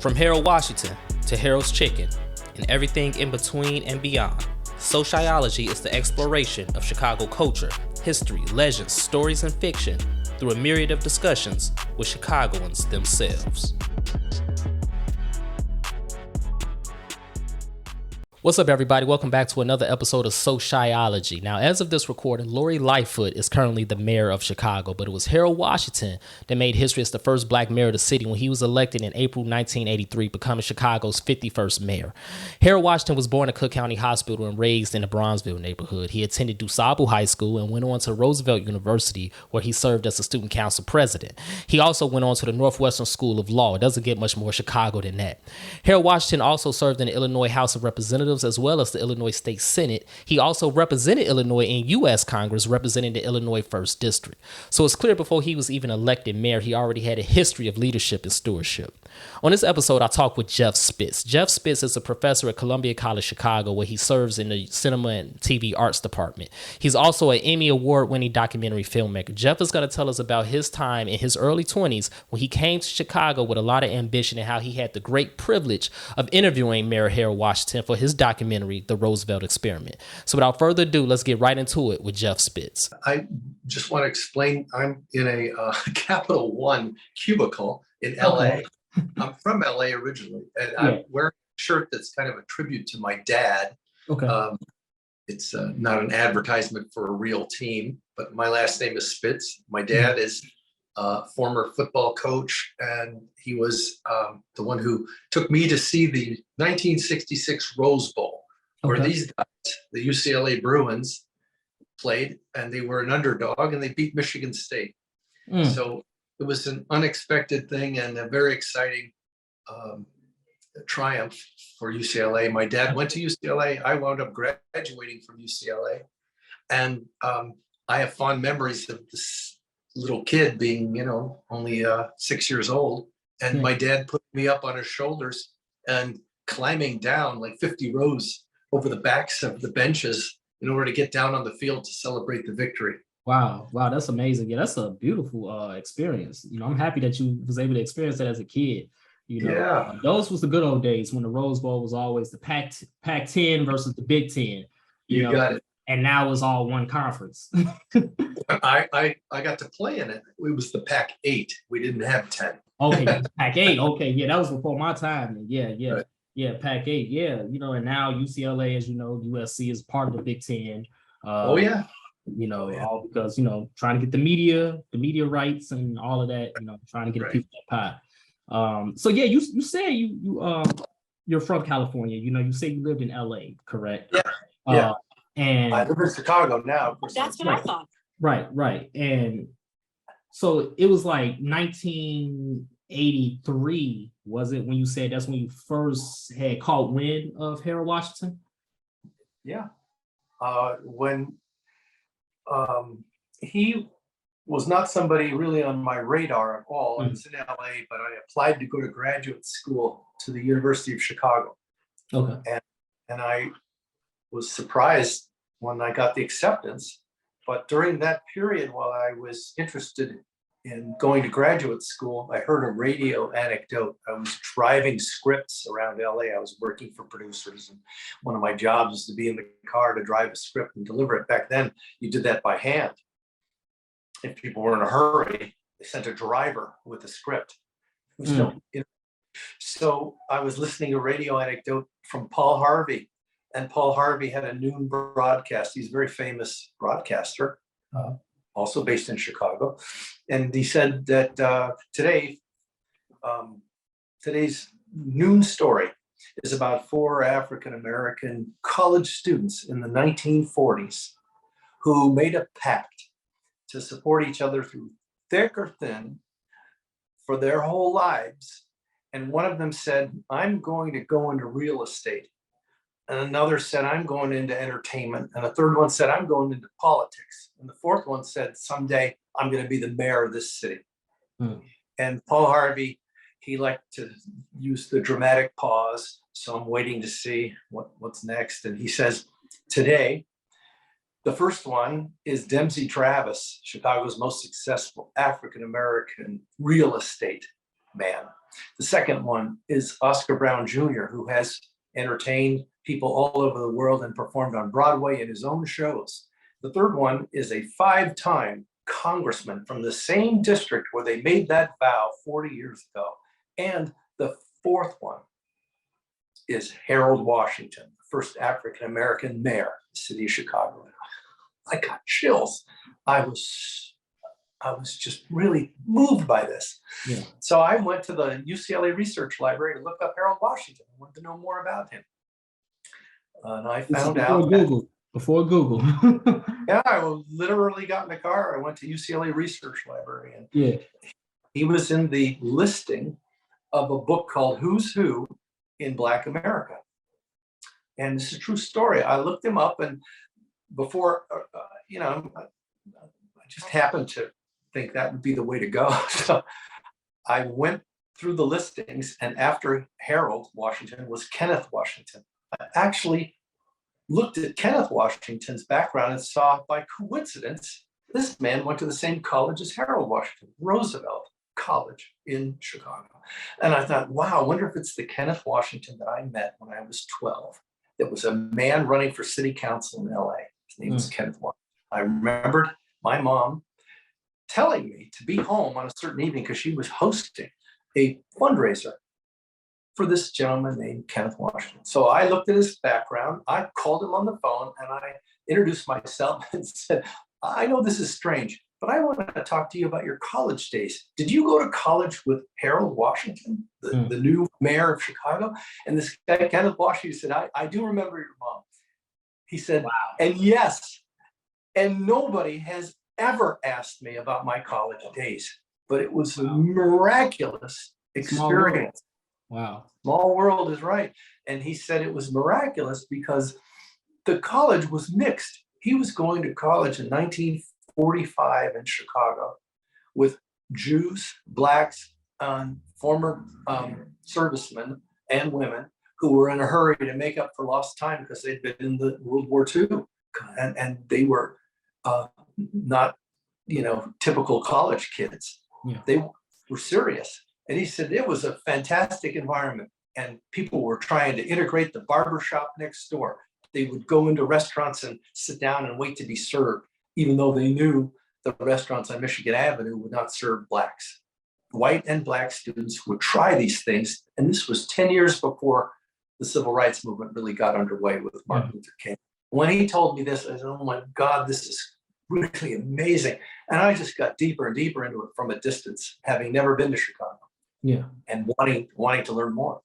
From Harold Washington to Harold's Chicken and everything in between and beyond, SoCHiology is the exploration of Chicago culture, history, legends, stories, and fiction through a myriad of discussions with Chicagoans themselves. What's up, everybody? Welcome back to another episode of SoCHiology. Now, as of this recording, Lori Lightfoot is currently the mayor of Chicago, but it was Harold Washington that made history as the first black mayor of the city when he was elected in April 1983, becoming Chicago's 51st mayor. Harold Washington was born at Cook County Hospital and raised in the Bronzeville neighborhood. He attended DuSable High School and went on to Roosevelt University, where he served as a student council president. He also went on to the Northwestern School of Law. It doesn't get much more Chicago than that. Harold Washington also served in the Illinois House of Representatives as well as the Illinois State Senate. He also represented Illinois in U.S. Congress, representing the Illinois 1st District. So it's clear before he was even elected mayor, he already had a history of leadership and stewardship. On this episode, I talk with Jeff Spitz. Jeff Spitz is a professor at Columbia College Chicago, where he serves in the Cinema and TV Arts Department. He's also an Emmy Award-winning documentary filmmaker. Jeff is going to tell us about his time in his early 20s when he came to Chicago with a lot of ambition and how he had the great privilege of interviewing Mayor Harold Washington for his documentary, The Roosevelt Experiment. So without further ado, let's get right into it with Jeff Spitz. I just want to explain, I'm in a Capital One cubicle in LA. I'm from LA originally, and I'm wearing a shirt that's kind of a tribute to my dad. Okay. It's not an advertisement for a real team, but my last name is Spitz. My dad is a former football coach, and he was the one who took me to see the 1966 Rose Bowl, where these guys, the UCLA Bruins, played, and they were an underdog, and they beat Michigan State. So it was an unexpected thing and a very exciting triumph for UCLA. My dad went to UCLA. I wound up graduating from UCLA. And I have fond memories of this little kid being, only 6 years old. And my dad put me up on his shoulders and climbing down like 50 rows over the backs of the benches in order to get down on the field to celebrate the victory. Wow, that's amazing. Yeah, that's a beautiful experience. I'm happy that you was able to experience that as a kid. Those was the good old days when the Rose Bowl was always the Pac-10 versus the Big Ten. You got it. And now it's all one conference. I got to play in it. It was the Pac-8. We didn't have 10. Okay, Pac-8. Okay, yeah, that was before my time. Yeah. Right. Yeah, Pac-8. Yeah, and now UCLA, as you know, USC is part of the Big Ten. All because trying to get the media rights and all of that, trying to get people that pie. So yeah, you say you're from California. You say you lived in LA, correct? Yeah. And I live in Chicago now. That's what I thought. Right. And so it was like 1983, was it, when you said that's when you first had caught wind of Harold Washington? Yeah. When he was not somebody really on my radar at all. I was in LA, but I applied to go to graduate school to the University of Chicago. Okay. And I was surprised when I got the acceptance. But during that period, while I was interested in going to graduate school, I heard a radio anecdote. I was driving scripts around LA. I was working for producers, and one of my jobs was to be in the car to drive a script and deliver it. Back then, you did that by hand. If people were in a hurry, they sent a driver with a script. So I was listening to a radio anecdote from Paul Harvey, and Paul Harvey had a noon broadcast. He's a very famous broadcaster. Also based in Chicago. And he said that today's noon story is about 4 African-American college students in the 1940s who made a pact to support each other through thick or thin for their whole lives. And one of them said, I'm going to go into real estate. And another said, I'm going into entertainment. And a third one said, I'm going into politics. And the fourth one said, someday I'm going to be the mayor of this city. And Paul Harvey, he liked to use the dramatic pause. So I'm waiting to see what's next. And he says, today, the first one is Dempsey Travis, Chicago's most successful African-American real estate man. The second one is Oscar Brown Jr., who has entertained people all over the world and performed on Broadway in his own shows. The third one is a 5-time congressman from the same district where they made that vow 40 years ago. And the fourth one is Harold Washington, the first African-American mayor of the city of Chicago. I got chills. I was just really moved by this. Yeah. So I went to the UCLA Research Library to look up Harold Washington. I wanted to know more about him. And I found out before Google. Yeah, I literally got in the car. I went to UCLA Research Library, and he was in the listing of a book called Who's Who in Black America. And it's a true story. I looked him up, and before, I just happened to think that would be the way to go. So I went through the listings, and after Harold Washington was Kenneth Washington. I actually looked at Kenneth Washington's background and saw, by coincidence, this man went to the same college as Harold Washington, Roosevelt College in Chicago. And I thought, wow, I wonder if it's the Kenneth Washington that I met when I was 12. It was a man running for city council in LA. His name was Kenneth Washington. I remembered my mom telling me to be home on a certain evening because she was hosting a fundraiser for this gentleman named Kenneth Washington. So I looked at his background, I called him on the phone, and I introduced myself and said, I know this is strange, but I want to talk to you about your college days. Did you go to college with Harold Washington, the new mayor of Chicago? And this guy, Kenneth Washington, said, I do remember your mom. He said, wow. And yes, and nobody has ever asked me about my college days, but it was a miraculous experience. Wow. Small world is right. And he said it was miraculous because the college was mixed. He was going to college in 1945 in Chicago with Jews, Blacks, former servicemen and women who were in a hurry to make up for lost time because they'd been in the World War II. And they were not, typical college kids. Yeah. They were serious. And he said it was a fantastic environment, and people were trying to integrate the barbershop next door. They would go into restaurants and sit down and wait to be served, even though they knew the restaurants on Michigan Avenue would not serve Blacks. White and Black students would try these things, and this was 10 years before the civil rights movement really got underway with Martin Luther King. When he told me this, I said, oh my God, this is really amazing. And I just got deeper and deeper into it from a distance, having never been to Chicago. Yeah. And wanting to learn more.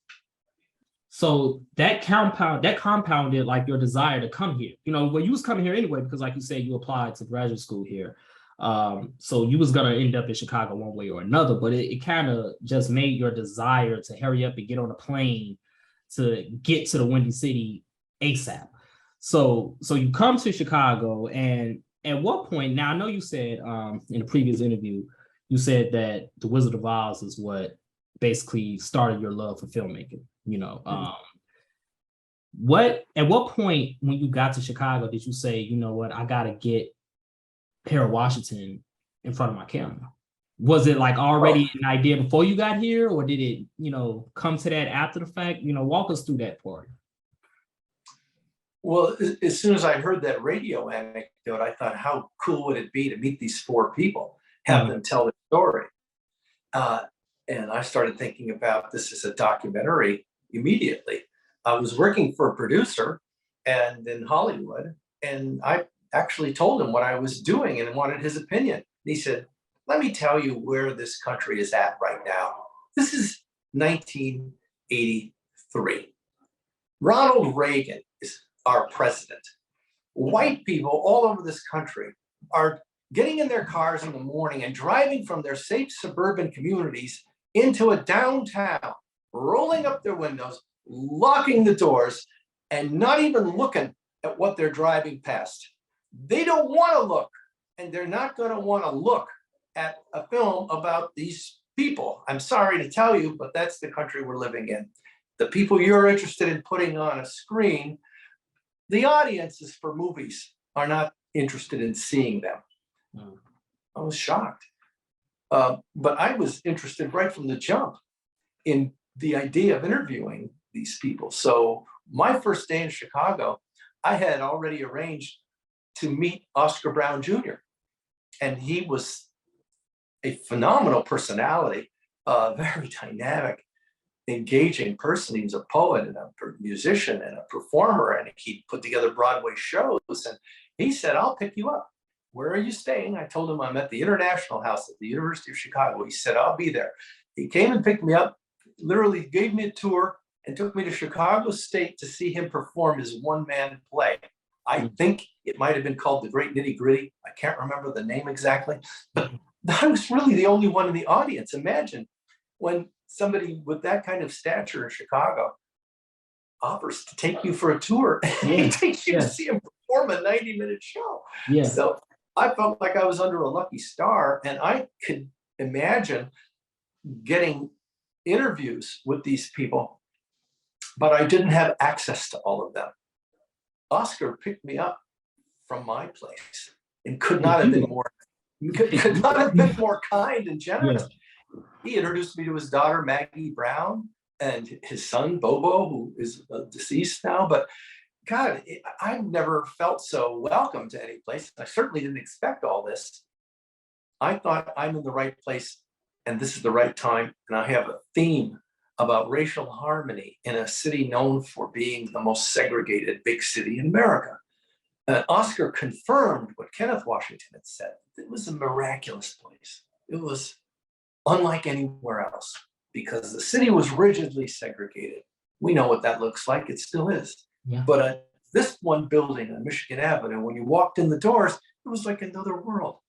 So that compounded like your desire to come here. Well, you was coming here anyway, because like you said, you applied to graduate school here. So you was gonna end up in Chicago one way or another, but it kind of just made your desire to hurry up and get on a plane to get to the Windy City ASAP. So you come to Chicago, and at what point, now I know you said in a previous interview, you said that The Wizard of Oz is what basically started your love for filmmaking. At what point when you got to Chicago did you say, you know what, I gotta get Harold Washington in front of my camera? Was it like already an idea before you got here, or did it, come to that after the fact? Walk us through that part. Well, as soon as I heard that radio anecdote, I thought, how cool would it be to meet these four people, have them tell their story? And I started thinking about this as a documentary immediately. I was working for a producer and in Hollywood, and I actually told him what I was doing and wanted his opinion. And he said, let me tell you where this country is at right now. This is 1983. Ronald Reagan is our president. White people all over this country are getting in their cars in the morning and driving from their safe suburban communities into a downtown, rolling up their windows, locking the doors, and not even looking at what they're driving past. They don't want to look, and they're not going to want to look at a film about these people. I'm sorry to tell you, but that's the country we're living in. The people you're interested in putting on a screen, the audiences for movies are not interested in seeing them. I was shocked. But I was interested right from the jump in the idea of interviewing these people. So my first day in Chicago, I had already arranged to meet Oscar Brown Jr. And he was a phenomenal personality, very dynamic, engaging person. He was a poet and a musician and a performer, and he put together Broadway shows. And he said, "I'll pick you up. Where are you staying?" I told him I'm at the International House at the University of Chicago. He said, "I'll be there." He came and picked me up, literally gave me a tour, and took me to Chicago State to see him perform his one-man play. I think it might have been called The Great Nitty Gritty. I can't remember the name exactly, but I was really the only one in the audience. Imagine when somebody with that kind of stature in Chicago offers to take you for a tour and takes you to see him perform a 90-minute show. Yeah. So I felt like I was under a lucky star, and I could imagine getting interviews with these people, but I didn't have access to all of them. Oscar picked me up from my place and could not have been more kind and generous. Yeah. He introduced me to his daughter, Maggie Brown, and his son, Bobo, who is deceased now. But God, I've never felt so welcome to any place. I certainly didn't expect all this. I thought I'm in the right place and this is the right time. And I have a theme about racial harmony in a city known for being the most segregated big city in America. Oscar confirmed what Kenneth Washington had said. It was a miraculous place. It was unlike anywhere else because the city was rigidly segregated. We know what that looks like. It still is. Yeah. But this one building on Michigan Avenue, when you walked in the doors, it was like another world.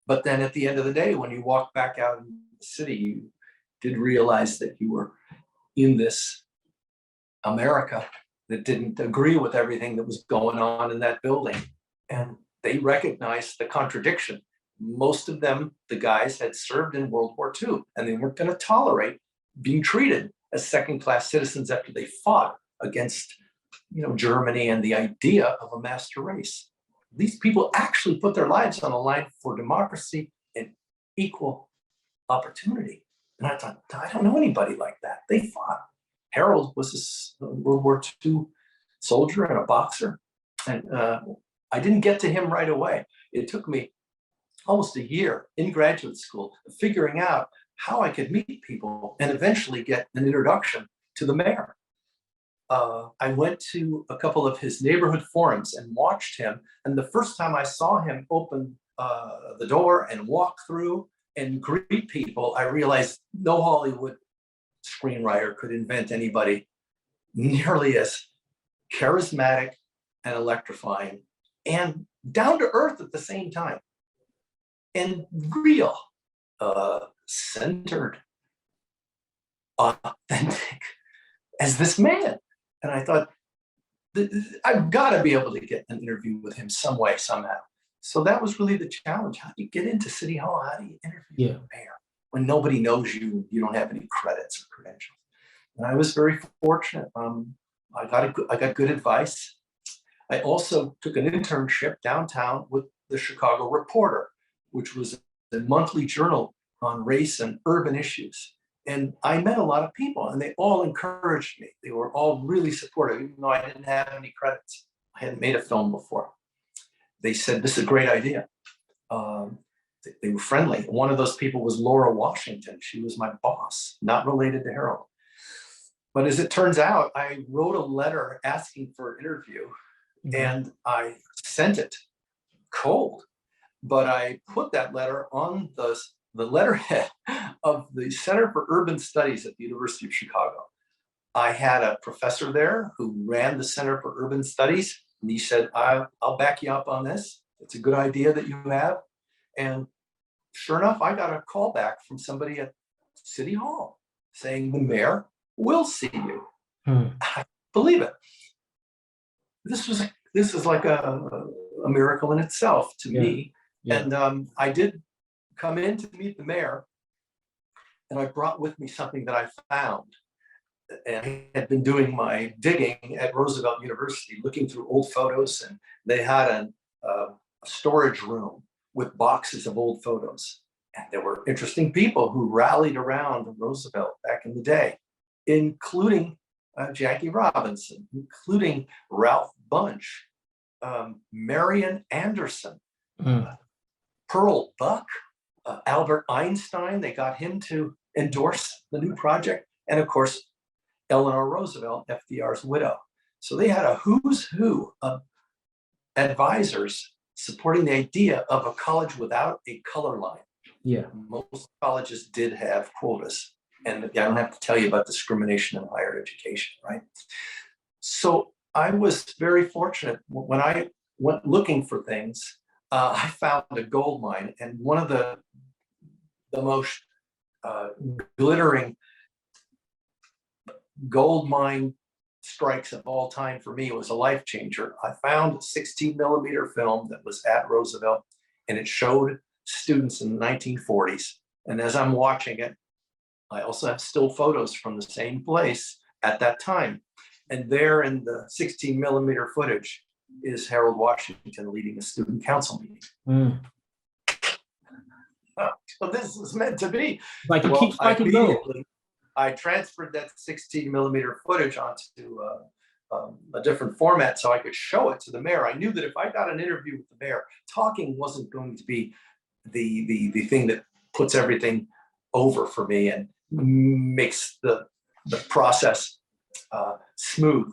But then at the end of the day, when you walked back out in the city, you did realize that you were in this America that didn't agree with everything that was going on in that building. And they recognized the contradiction. Most of them, the guys, had served in World War II, and they weren't going to tolerate being treated as second-class citizens after they fought against, Germany and the idea of a master race. These people actually put their lives on the line for democracy and equal opportunity. And I thought, I don't know anybody like that. They fought. Harold was a World War II soldier and a boxer. And I didn't get to him right away. It took me almost a year in graduate school figuring out how I could meet people and eventually get an introduction to the mayor. I went to a couple of his neighborhood forums and watched him. And the first time I saw him open the door and walk through and greet people, I realized no Hollywood screenwriter could invent anybody nearly as charismatic and electrifying and down to earth at the same time and real, centered, authentic as this man. And I thought, I've got to be able to get an interview with him some way, somehow. So that was really the challenge. How do you get into City Hall? How do you interview the mayor when nobody knows you? You don't have any credits or credentials. And I was very fortunate. I got good advice. I also took an internship downtown with the Chicago Reporter, which was a monthly journal on race and urban issues. And I met a lot of people, and they all encouraged me. They were all really supportive, even though I didn't have any credits. I hadn't made a film before. They said, "This is a great idea." They were friendly. One of those people was Laura Washington. She was my boss, not related to Harold. But as it turns out, I wrote a letter asking for an interview, and I sent it cold. But I put that letter on the letterhead of the Center for Urban Studies at the University of Chicago. I had a professor there who ran the Center for Urban Studies, and he said, I'll back you up on this. It's a good idea that you have. And sure enough, I got a call back from somebody at City Hall saying the mayor will see you. I believe it. This is like a miracle in itself to me. Yeah. And I did come in to meet the mayor, and I brought with me something that I found. And I had been doing my digging at Roosevelt University, looking through old photos, and they had a storage room with boxes of old photos. And there were interesting people who rallied around Roosevelt back in the day, including Jackie Robinson, including Ralph Bunche, Marian Anderson, Pearl Buck, Albert Einstein. They got him to endorse the new project. And of course, Eleanor Roosevelt, FDR's widow. So they had a who's who of advisors supporting the idea of a college without a color line. Yeah. Most colleges did have quotas. And I don't have to tell you about discrimination in higher education, right? So I was very fortunate. When I went looking for things, I found a gold mine. And one of the most glittering gold mine strikes of all time for me was a life changer. I found a 16 millimeter film that was at Roosevelt, and it showed students in the 1940s. And as I'm watching it, I also have still photos from the same place at that time. And there in the 16 millimeter footage is Harold Washington leading a student council meeting. So this is meant to be. Like it keeps like it goes. I transferred that 16 millimeter footage onto a different format so I could show it to the mayor. I knew that if I got an interview with the mayor, talking wasn't going to be the thing that puts everything over for me and makes the process smooth.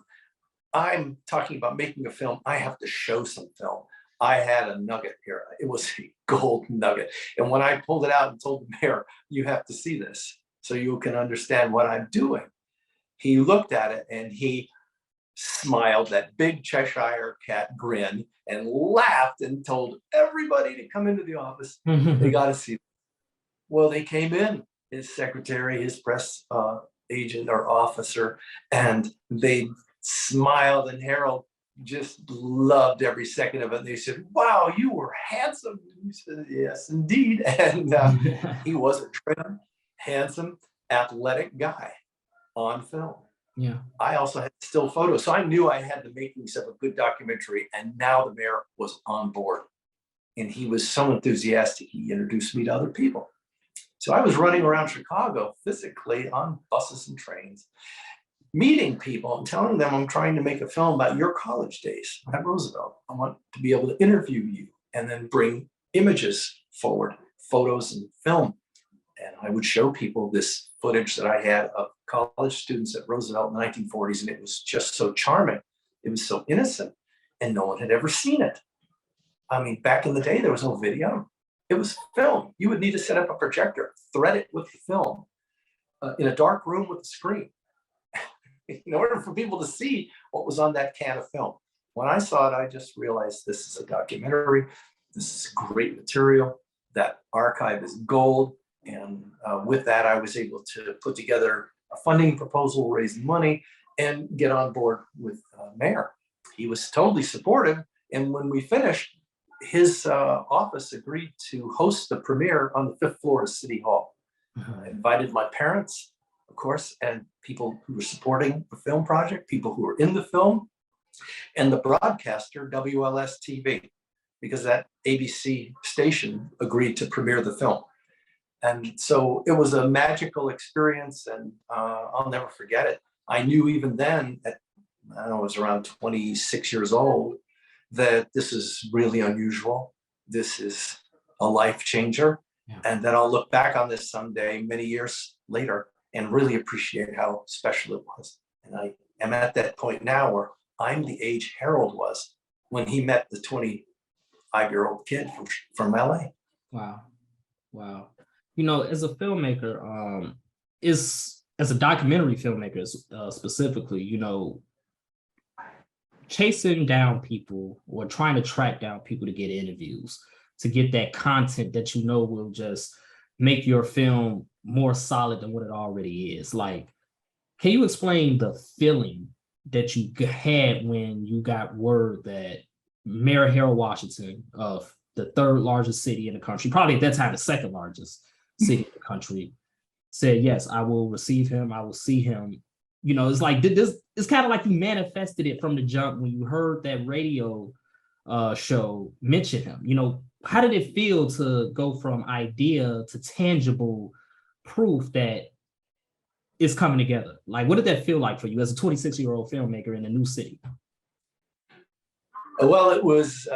I'm talking about making a film. I have to show some film. I had a nugget here. It was a gold nugget. And when I pulled it out and told the mayor, you have to see this so you can understand what I'm doing, he looked at it and he smiled, that big Cheshire cat grin, and laughed and told everybody to come into the office. They got to see it. Well, they came in, his secretary, his press agent or officer, and they smiled, and Harold just loved every second of it. And they said, wow, you were handsome. He said, yes, indeed. And he was a trim, handsome, athletic guy on film. Yeah. I also had still photos. So I knew I had the makings of a good documentary. And now the mayor was on board. And he was so enthusiastic, he introduced me to other people. So I was running around Chicago physically on buses and trains, meeting people and telling them I'm trying to make a film about your college days at Roosevelt. I want to be able to interview you and then bring images forward, photos and film. And I would show people this footage that I had of college students at Roosevelt in the 1940s. And it was just so charming. It was so innocent, and no one had ever seen it. I mean, back in the day, there was no video. It was film. You would need to set up a projector, thread it with the film in a dark room with a screen in order for people to see what was on that can of film. When I saw it, I just realized this is a documentary. This is great material. That archive is gold. And with that, I was able to put together a funding proposal, raise money, and get on board with Mayor. He was totally supportive. And when we finished, his office agreed to host the premiere on the 5th floor of City Hall. I invited my parents, of course, and people who were supporting the film project, people who were in the film, and the broadcaster, WLS TV, because that ABC station agreed to premiere the film. And so it was a magical experience, and I'll never forget it. I knew even then, I don't know, I was around 26 years old, that this is really unusual. This is a life changer. Yeah. And that I'll look back on this someday, many years later, and really appreciate how special it was. And I am at that point now where I'm the age Harold was when he met the 25-year-old kid from LA. Wow. Wow. You know, as a filmmaker, as a documentary filmmaker specifically, you know, chasing down people or trying to track down people to get interviews, to get that content that you know will just make your film more solid than what it already is. Like, can you explain the feeling that you had when you got word that Mayor Harold Washington of the 3rd largest city in the country, probably at that time the 2nd largest city in the country, said, yes, I will receive him, I will see him. You know, it's like this. It's kind of like you manifested it from the jump when you heard that radio show mention him. You know, how did it feel to go from idea to tangible proof that it's coming together? Like, what did that feel like for you as a 26-year-old filmmaker in a new city? Well, it was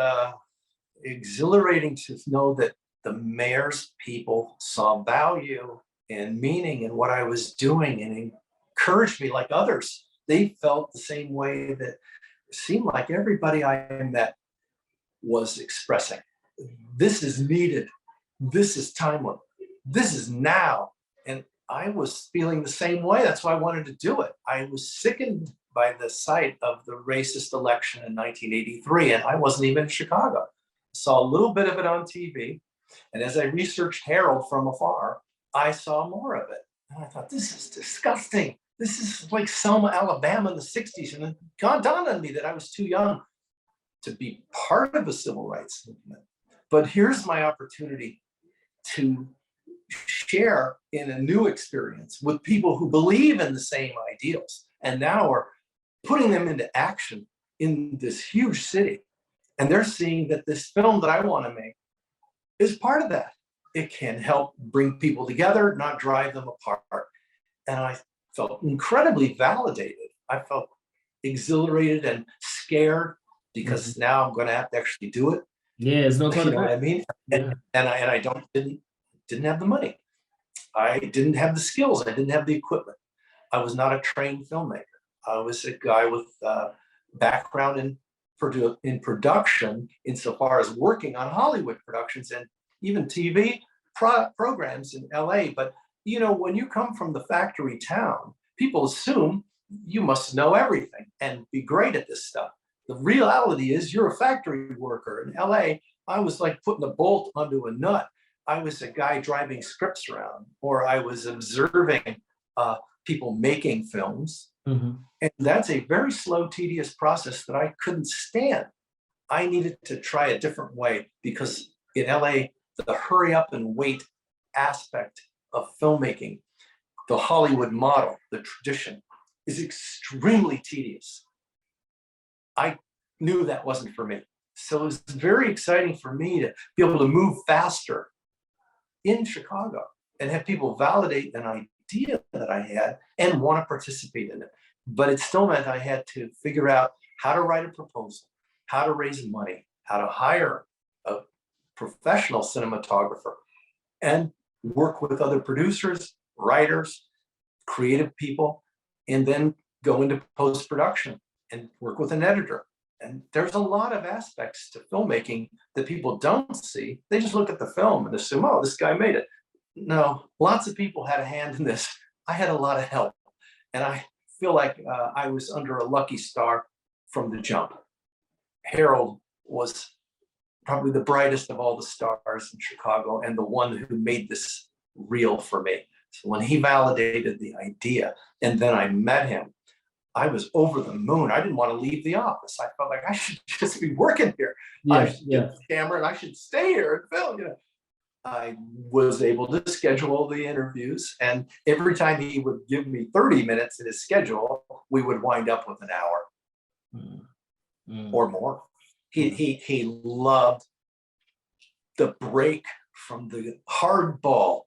exhilarating to know that the mayor's people saw value and meaning in what I was doing and encouraged me like others. They felt the same way that it seemed like everybody I met was expressing. This is needed. This is timely. This is now. And I was feeling the same way. That's why I wanted to do it. I was sickened by the sight of the racist election in 1983, and I wasn't even in Chicago. I saw a little bit of it on TV. And as I researched Harold from afar, I saw more of it. And I thought, this is disgusting. This is like Selma, Alabama in the 60s. And it dawned on me that I was too young to be part of a civil rights movement. But here's my opportunity to share in a new experience with people who believe in the same ideals and now are putting them into action in this huge city. And they're seeing that this film that I want to make is part of that. It can help bring people together, not drive them apart. And I felt incredibly validated. I felt exhilarated and scared because now I'm going to have to actually do it. Yeah, it's no turning back. What I mean? And I didn't have the money. I didn't have the skills. I didn't have the equipment. I was not a trained filmmaker. I was a guy with background in production, insofar as working on Hollywood productions and even TV programs in LA. But you know, when you come from the factory town, people assume you must know everything and be great at this stuff. The reality is you're a factory worker. In LA, I was like putting a bolt onto a nut. I was a guy driving scripts around, or I was observing people making films. Mm-hmm. And that's a very slow, tedious process that I couldn't stand. I needed to try a different way because in LA, the hurry up and wait aspect of filmmaking, the Hollywood model, the tradition, is extremely tedious. I knew that wasn't for me. So it was very exciting for me to be able to move faster in Chicago and have people validate an idea that I had and want to participate in it. But it still meant I had to figure out how to write a proposal, how to raise money, how to hire a professional cinematographer, and work with other producers, writers, creative people, and then go into post-production and work with an editor. And there's a lot of aspects to filmmaking that people don't see. They just look at the film and assume, oh, this guy made it. No, lots of people had a hand in this. I had a lot of help. And I feel like I was under a lucky star from the jump. Harold was probably the brightest of all the stars in Chicago and the one who made this real for me. So when he validated the idea and then I met him, I was over the moon. I didn't want to leave the office. I felt like I should just be working here. I should get the camera and I should stay here and film. You know, I was able to schedule the interviews, and every time he would give me 30 minutes in his schedule, we would wind up with an hour or more. He loved the break from the hardball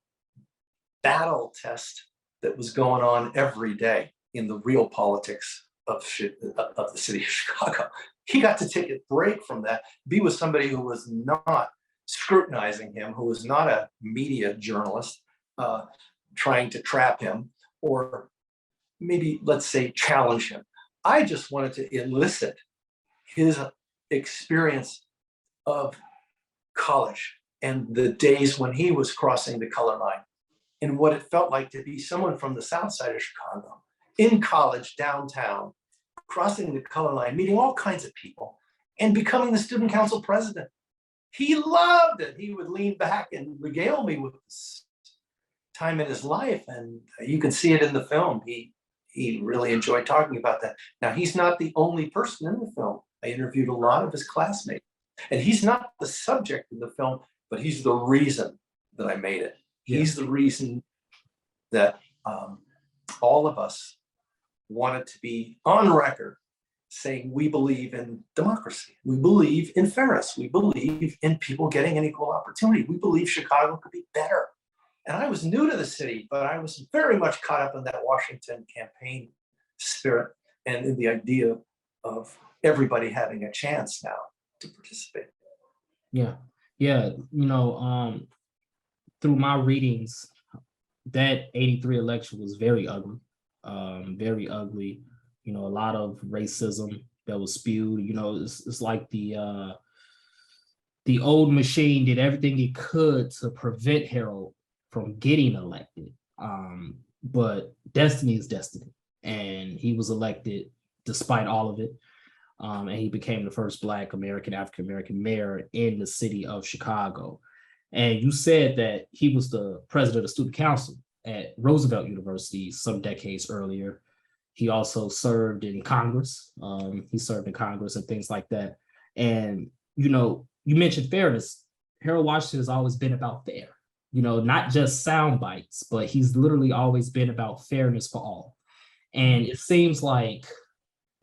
battle test that was going on every day in the real politics of the city of Chicago. He got to take a break from that, be with somebody who was not scrutinizing him, who was not a media journalist trying to trap him or maybe, let's say, challenge him. I just wanted to elicit his experience of college and the days when he was crossing the color line and what it felt like to be someone from the south side of Chicago in college downtown, crossing the color line, meeting all kinds of people and becoming the student council president. He loved it. He would lean back and regale me with this time in his life. And you can see it in the film. He really enjoyed talking about that. Now, he's not the only person in the film. I interviewed a lot of his classmates. And he's not the subject of the film, but he's the reason that I made it. Yeah. He's the reason that all of us wanted to be on record saying we believe in democracy, we believe in fairness, we believe in people getting an equal opportunity, we believe Chicago could be better. And I was new to the city, but I was very much caught up in that Washington campaign spirit and in the idea of everybody having a chance now to participate. Yeah. Yeah. Through my readings, that 83 election was very ugly. Very ugly. A lot of racism that was spewed. It's like the old machine did everything it could to prevent Harold from getting elected. But destiny is destiny. And he was elected despite all of it. And he became the first Black African-American mayor in the city of Chicago. And you said that he was the president of the student council at Roosevelt University some decades earlier. He also served in Congress. He served in Congress and things like that. And, you mentioned fairness. Harold Washington has always been about fair, not just sound bites, but he's literally always been about fairness for all. And it seems like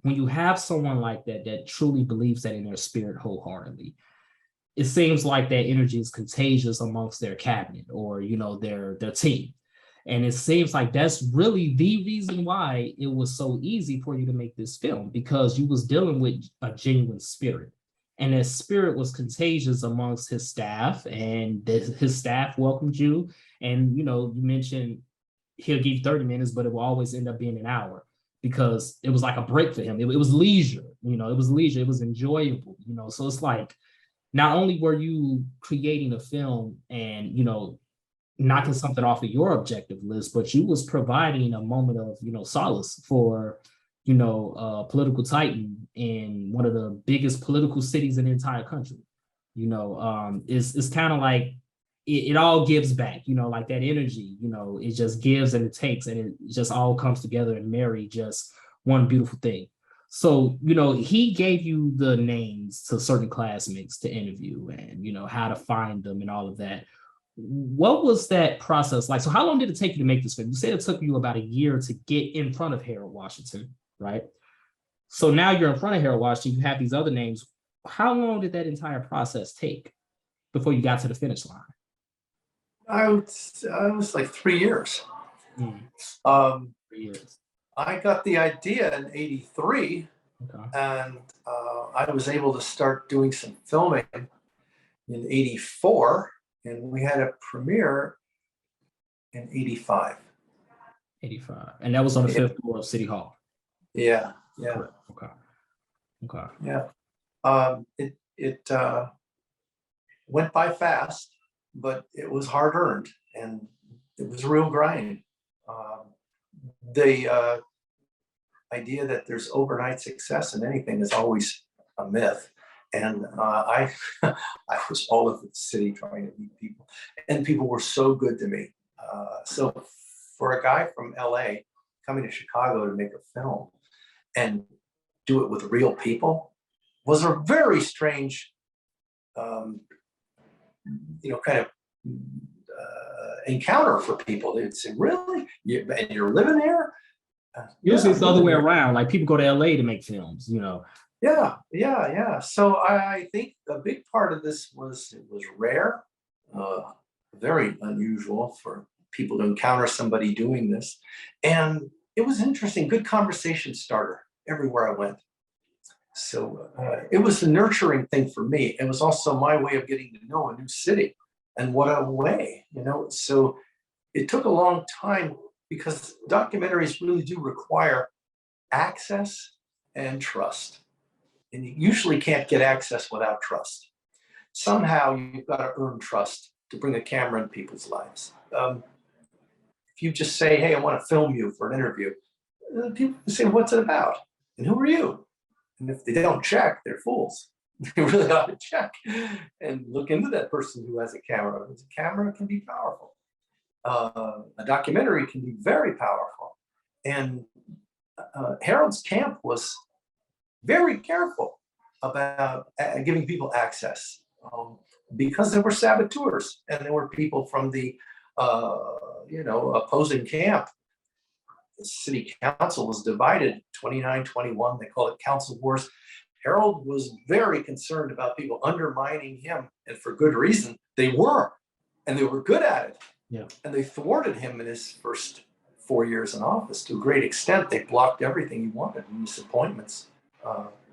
when you have someone like that truly believes that in their spirit wholeheartedly, it seems like that energy is contagious amongst their cabinet or, their team. And it seems like that's really the reason why it was so easy for you to make this film, because you was dealing with a genuine spirit. And that spirit was contagious amongst his staff, and his staff welcomed you. And, you mentioned he'll give you 30 minutes, but it will always end up being an hour because it was like a break for him. It was leisure, it was leisure. It was enjoyable, so it's like, not only were you creating a film and, knocking something off of your objective list, but you was providing a moment of, solace for, a political titan in one of the biggest political cities in the entire country. It's kind of like it all gives back, like that energy, it just gives and it takes, and it just all comes together and marry just one beautiful thing. So, he gave you the names to certain classmates to interview and, how to find them and all of that. What was that process like? So how long did it take you to make this film? You said it took you about a year to get in front of Harold Washington, right? So now you're in front of Harold Washington, you have these other names. How long did that entire process take before you got to the finish line? I was like 3 years. 3 years. I got the idea in 83, Okay. and I was able to start doing some filming in 84, and we had a premiere in 85. 85. And that was on the 5th floor of City Hall. Yeah. Correct. Okay. Yeah. It went by fast, but it was hard earned, and it was a real grind. The idea that there's overnight success in anything is always a myth. And I was all over the city trying to meet people, and people were so good to me. So for a guy from LA coming to Chicago to make a film and do it with real people was a very strange, kind of encounter for people. They'd say, "Really? And you're living there?" Usually it's the other way around. Like people go to LA to make films, Yeah. So I think a big part of this was it was rare, very unusual for people to encounter somebody doing this. And it was interesting, good conversation starter everywhere I went. So it was a nurturing thing for me. It was also my way of getting to know a new city, and what a way, So it took a long time because documentaries really do require access and trust. And you usually can't get access without trust. Somehow you've got to earn trust to bring a camera in people's lives. If you just say, "Hey, I want to film you for an interview," people say, "What's it about? And who are you?" And if they don't check, they're fools. You really ought to check and look into that person who has a camera. Because a camera can be powerful. A documentary can be very powerful. And Harold's camp was very careful about giving people access because there were saboteurs and there were people from the opposing camp the city council was divided 29-21. They call it council wars. Harold was very concerned about people undermining him, and for good reason. They were, and they were good at it. Yeah. And they thwarted him in his first 4 years in office to a great extent. They blocked everything he wanted. And his appointments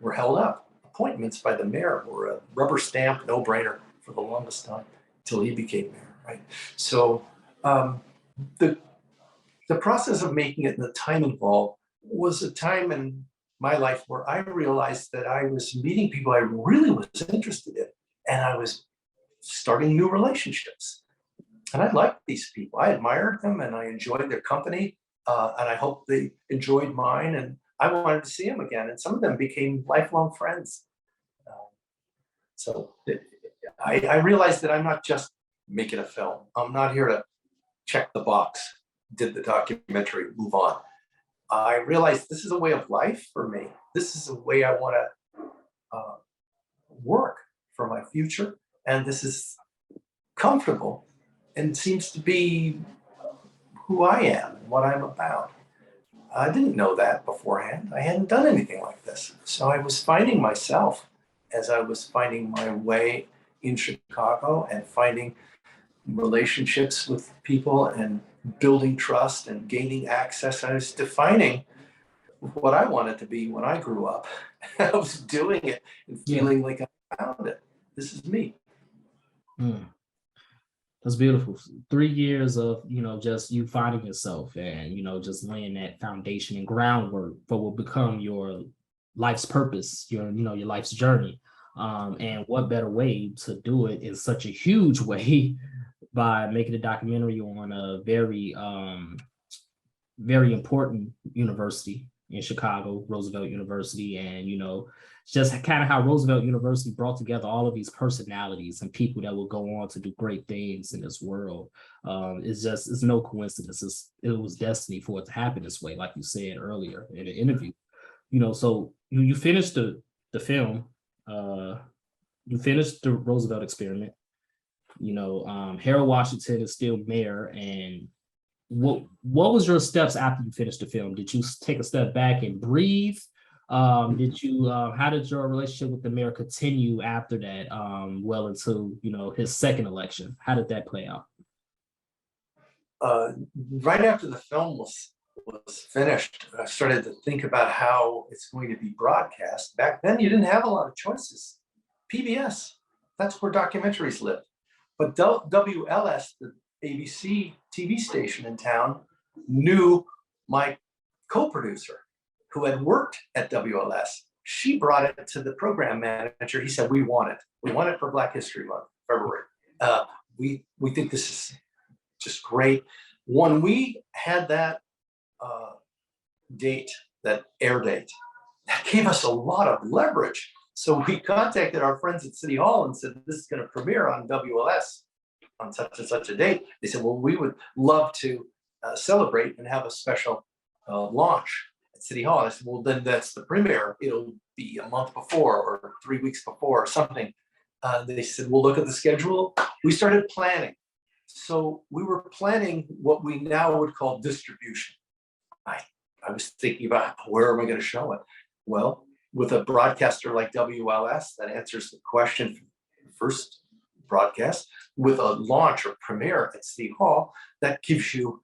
were held up. Appointments by the mayor were a rubber stamp, no-brainer for the longest time until he became mayor, right? So the process of making it and the time involved was a time in my life where I realized that I was meeting people I really was interested in, and I was starting new relationships. And I liked these people. I admired them, and I enjoyed their company, and I hope they enjoyed mine, and I wanted to see them again. And some of them became lifelong friends. I realized that I'm not just making a film. I'm not here to check the box, did the documentary, move on. I realized this is a way of life for me. This is a way I want to work for my future. And this is comfortable and seems to be who I am and what I'm about. I didn't know that beforehand. I hadn't done anything like this. So I was finding myself as I was finding my way in Chicago and finding relationships with people and building trust and gaining access. I was defining what I wanted to be when I grew up. I was doing it and feeling like I found it. This is me. That's beautiful. 3 years of, just you finding yourself and, just laying that foundation and groundwork for what will become your life's purpose, your life's journey. And what better way to do it in such a huge way by making a documentary on a very, very important university in Chicago, Roosevelt University, and, just kind of how Roosevelt University brought together all of these personalities and people that will go on to do great things in this world. It's no coincidence. It was destiny for it to happen this way, like you said earlier in the interview. So you finished the film, you finished the Roosevelt Experiment. Harold Washington is still mayor. And what was your steps after you finished the film? Did you take a step back and breathe? How did your relationship with the mayor continue after that, well into, his second election? How did that play out? Right after the film was finished, I started to think about how it's going to be broadcast. Back then, you didn't have a lot of choices. PBS, that's where documentaries lived. But WLS, the ABC TV station in town, knew my co-producer who had worked at WLS. She brought it to the program manager. He said, we want it. We want it for Black History Month, February. We think this is just great. When we had that date, that air date, that gave us a lot of leverage. So we contacted our friends at City Hall and said, this is going to premiere on WLS on such and such a date. They said, well, we would love to celebrate and have a special launch at City Hall. I said, well, then that's the premiere. It'll be a month before or 3 weeks before or something. They said, we'll look at the schedule. We started planning. So we were planning what we now would call distribution. I was thinking about where am I going to show it? Well, with a broadcaster like WLS, that answers the question for the first broadcast. With a launch or premiere at City Hall, that gives you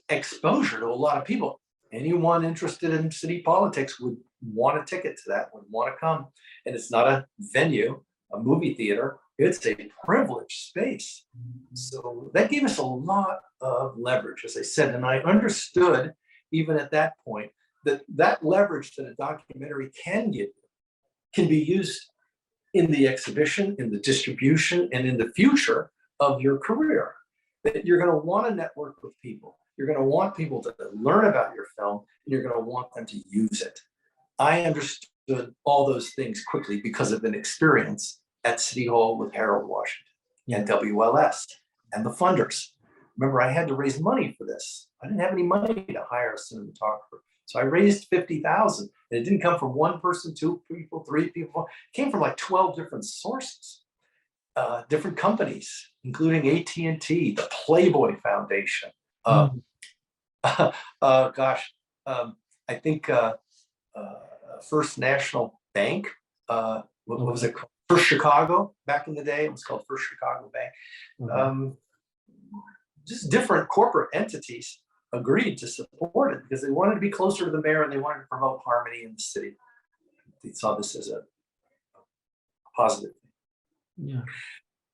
exposure to a lot of people. Anyone interested in city politics would want a ticket to that, would want to come. And it's not a venue, a movie theater. It's a privileged space. So that gave us a lot of leverage, as I said. And I understood, even at that point, that leverage that a documentary can give can be used in the exhibition, in the distribution, and in the future of your career. That you're going to want to network with people. You're going to want people to learn about your film, and you're going to want them to use it. I understood all those things quickly because of an experience at City Hall with Harold Washington and WLS and the funders. Remember, I had to raise money for this. I didn't have any money to hire a cinematographer. So I raised $50,000, and it didn't come from one person, two people, three people. It came from like 12 different sources, different companies, including AT&T, the Playboy Foundation. I think First National Bank, what was it called? First Chicago, back in the day, it was called First Chicago Bank. Just different corporate entities agreed to support it because they wanted to be closer to the mayor and they wanted to promote harmony in the city. They saw this as a positive thing. Yeah.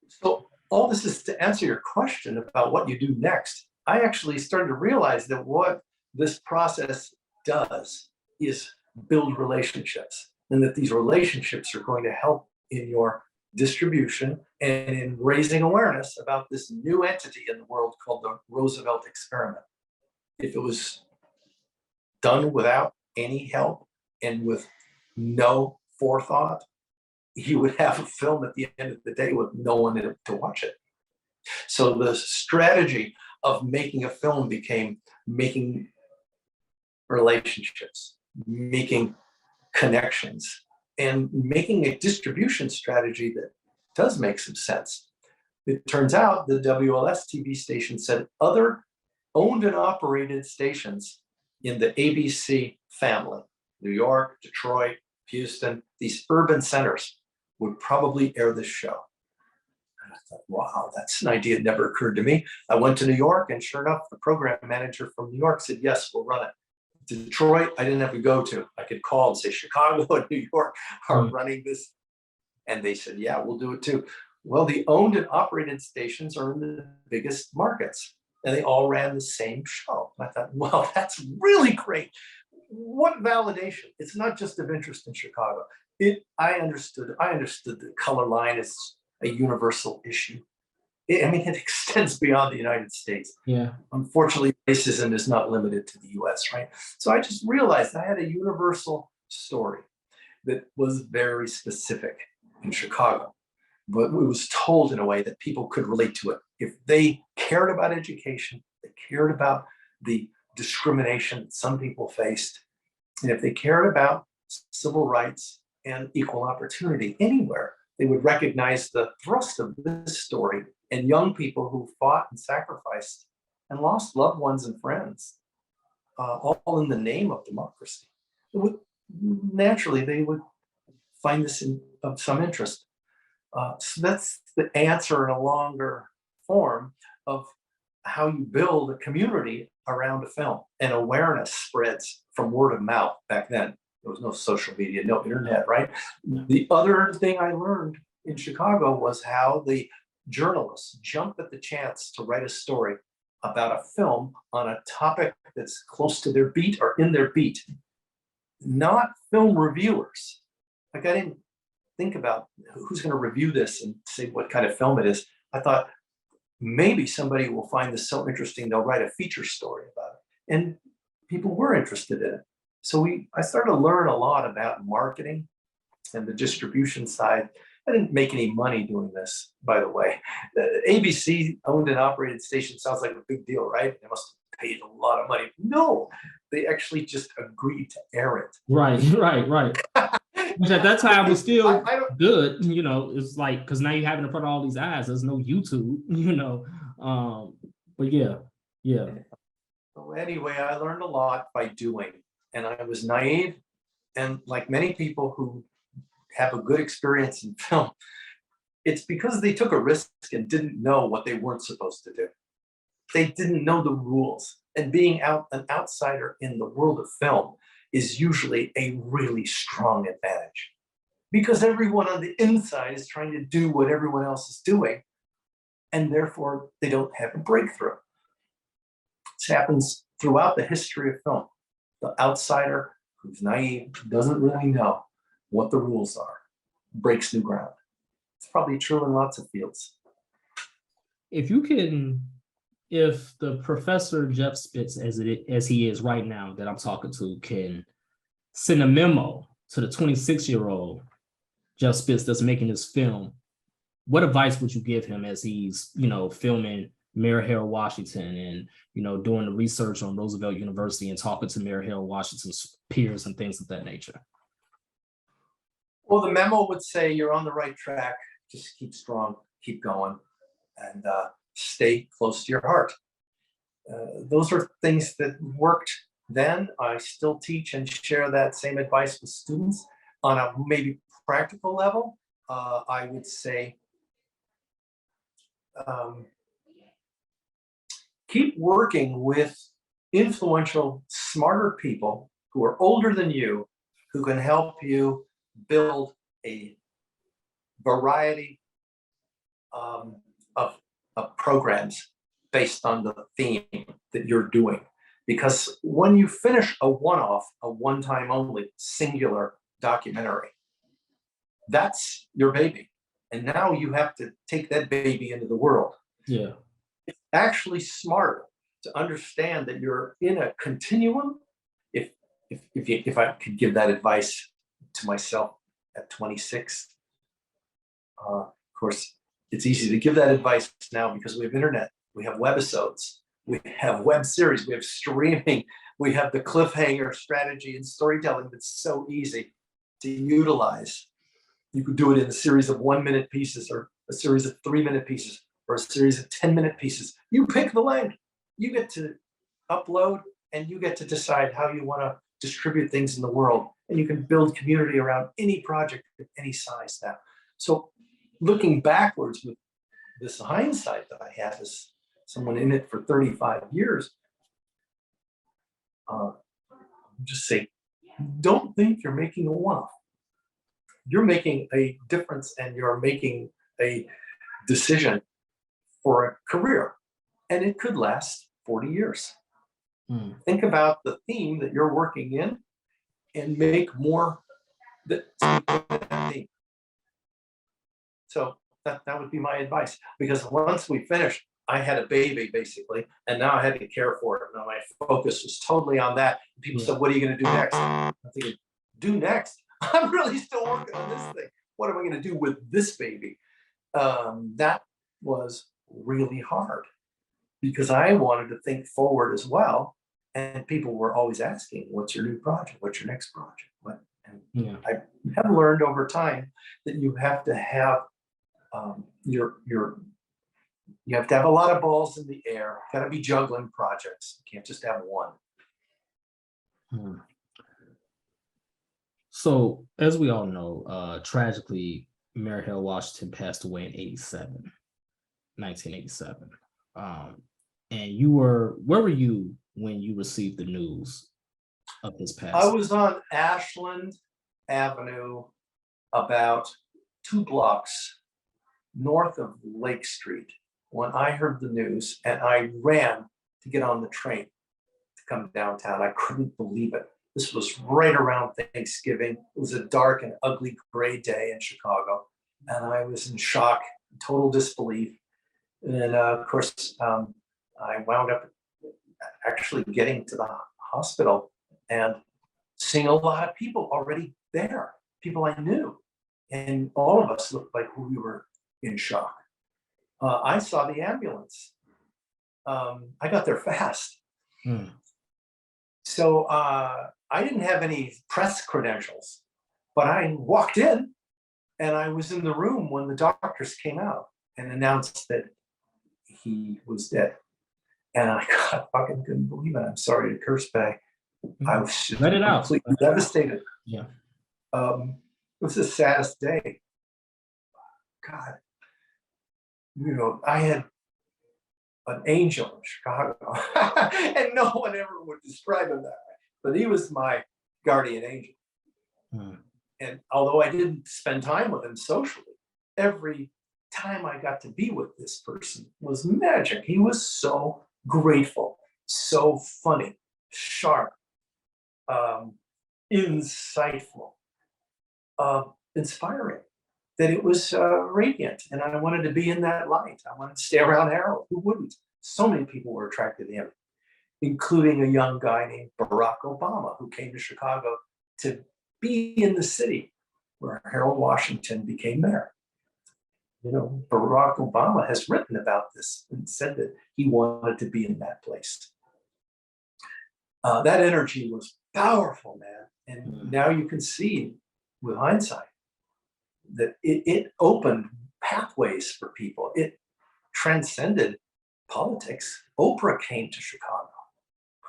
So all this is to answer your question about what you do next. I actually started to realize that what this process does is build relationships, and that these relationships are going to help in your distribution and in raising awareness about this new entity in the world called the Roosevelt Experiment. If it was done without any help and with no forethought, you would have a film at the end of the day with no one in it to watch it. So the strategy of making a film became making relationships, making connections, and making a distribution strategy that does make some sense. It turns out the WLS TV station said other owned and operated stations in the ABC family, New York, Detroit, Houston, these urban centers, would probably air this show. And I thought, wow, that's an idea that never occurred to me. I went to New York, and sure enough, the program manager from New York said, yes, we'll run it. Detroit, I didn't have to go to. I could call and say, Chicago and New York are running this. And they said, yeah, we'll do it too. Well, the owned and operated stations are in the biggest markets, and they all ran the same show. I thought, well, that's really great. What validation? It's not just of interest in Chicago. I understood the color line is a universal issue. It extends beyond the United States. Yeah. Unfortunately, racism is not limited to the US, right? So I just realized I had a universal story that was very specific in Chicago, but it was told in a way that people could relate to it. If they cared about education, they cared about the discrimination that some people faced, and if they cared about civil rights and equal opportunity anywhere, they would recognize the thrust of this story and young people who fought and sacrificed and lost loved ones and friends, all in the name of democracy. Naturally, they would find this of some interest. So that's the answer in a longer form of how you build a community around a film, and awareness spreads from word of mouth. Back then, there was no social media, no internet, right? The other thing I learned in Chicago was how the journalists jump at the chance to write a story about a film on a topic that's close to their beat or in their beat. Not film reviewers. Like, I didn't think about who's going to review this and say what kind of film it is. I thought maybe somebody will find this so interesting they'll write a feature story about it. And people were interested in it. So I started to learn a lot about marketing and the distribution side. I didn't make any money doing this, by the way. ABC owned and operated station sounds like a big deal, right? They must have paid a lot of money. No, they actually just agreed to air it. Right. Which at that time was still good, it's like, because now you're having to put all these eyes, there's no YouTube, but yeah. So anyway, I learned a lot by doing, and I was naive, and like many people who have a good experience in film, it's because they took a risk and didn't know what they weren't supposed to do. They didn't know the rules, and being an outsider in the world of film is usually a really strong advantage, because everyone on the inside is trying to do what everyone else is doing, and therefore they don't have a breakthrough. This happens throughout the history of film. The outsider who's naive, doesn't really know what the rules are, breaks new ground. It's probably true in lots of fields. If the professor Jeff Spitz, as he is right now that I'm talking to, can send a memo to the 26-year-old Jeff Spitz that's making this film, what advice would you give him as he's, filming Mayor Harold Washington and, doing the research on Roosevelt University and talking to Mayor Harold Washington's peers and things of that nature? Well, the memo would say you're on the right track. Just keep strong, keep going, and stay close to your heart. Those are things that worked then I still teach and share that same advice with students. On a maybe practical level, I would say keep working with influential, smarter people who are older than you, who can help you build a variety of programs based on the theme that you're doing. Because when you finish a one-off, a one-time only singular documentary, that's your baby. And now you have to take that baby into the world. Yeah. It's actually smarter to understand that you're in a continuum. If I could give that advice to myself at 26, of course, it's easy to give that advice now because we have internet, we have webisodes, we have web series, we have streaming, we have the cliffhanger strategy and storytelling that's so easy to utilize. You could do it in a series of 1-minute pieces, or a series of 3-minute pieces, or a series of 10-minute pieces. You pick the length. You get to upload, and you get to decide how you want to distribute things in the world. And you can build community around any project of any size now. So looking backwards with this hindsight that I have as someone in it for 35 years, just say, don't think you're making a one-off. You're making a difference, and you're making a decision for a career, and it could last 40 years. Think about the theme that you're working in and make more that theme. So that would be my advice, because once we finished, I had a baby basically, and now I had to care for it. Now my focus was totally on that. People said, what are you going to do next? I'm thinking, do next? I'm really still working on this thing. What am I going to do with this baby? That was really hard because I wanted to think forward as well. And people were always asking, what's your new project? What's your next project? I have learned over time that you have to have you have to have a lot of balls in the air. Got to be juggling projects. You can't just have one. So, as we all know, tragically, Mary Hale Washington passed away in 1987. And where were you when you received the news of his passing? I was on Ashland Avenue, about 2 blocks north of Lake Street, when I heard the news, and I ran to get on the train to come downtown. I couldn't believe it. This was right around Thanksgiving. It was a dark and ugly gray day in Chicago, and I was in shock, total disbelief. And of course, I wound up actually getting to the hospital and seeing a lot of people already there, people I knew. And all of us looked like we were in shock. I saw the ambulance. I got there fast. So I didn't have any press credentials, but I walked in and I was in the room when the doctors came out and announced that he was dead. And I fucking couldn't believe it. I'm sorry to curse, but I was just completely devastated. Yeah. It was the saddest day. God, I had an angel in Chicago, and no one ever would describe him that way. But he was my guardian angel. And although I didn't spend time with him socially, every time I got to be with this person was magic. He was so grateful, so funny, sharp, insightful, inspiring, that it was radiant. And I wanted to be in that light. I wanted to stay around Harold. Who wouldn't? So many people were attracted to him, including a young guy named Barack Obama, who came to Chicago to be in the city where Harold Washington became mayor. Barack Obama has written about this and said that he wanted to be in that place. That energy was powerful, man. And now you can see with hindsight that it opened pathways for people. It transcended politics. Oprah came to Chicago.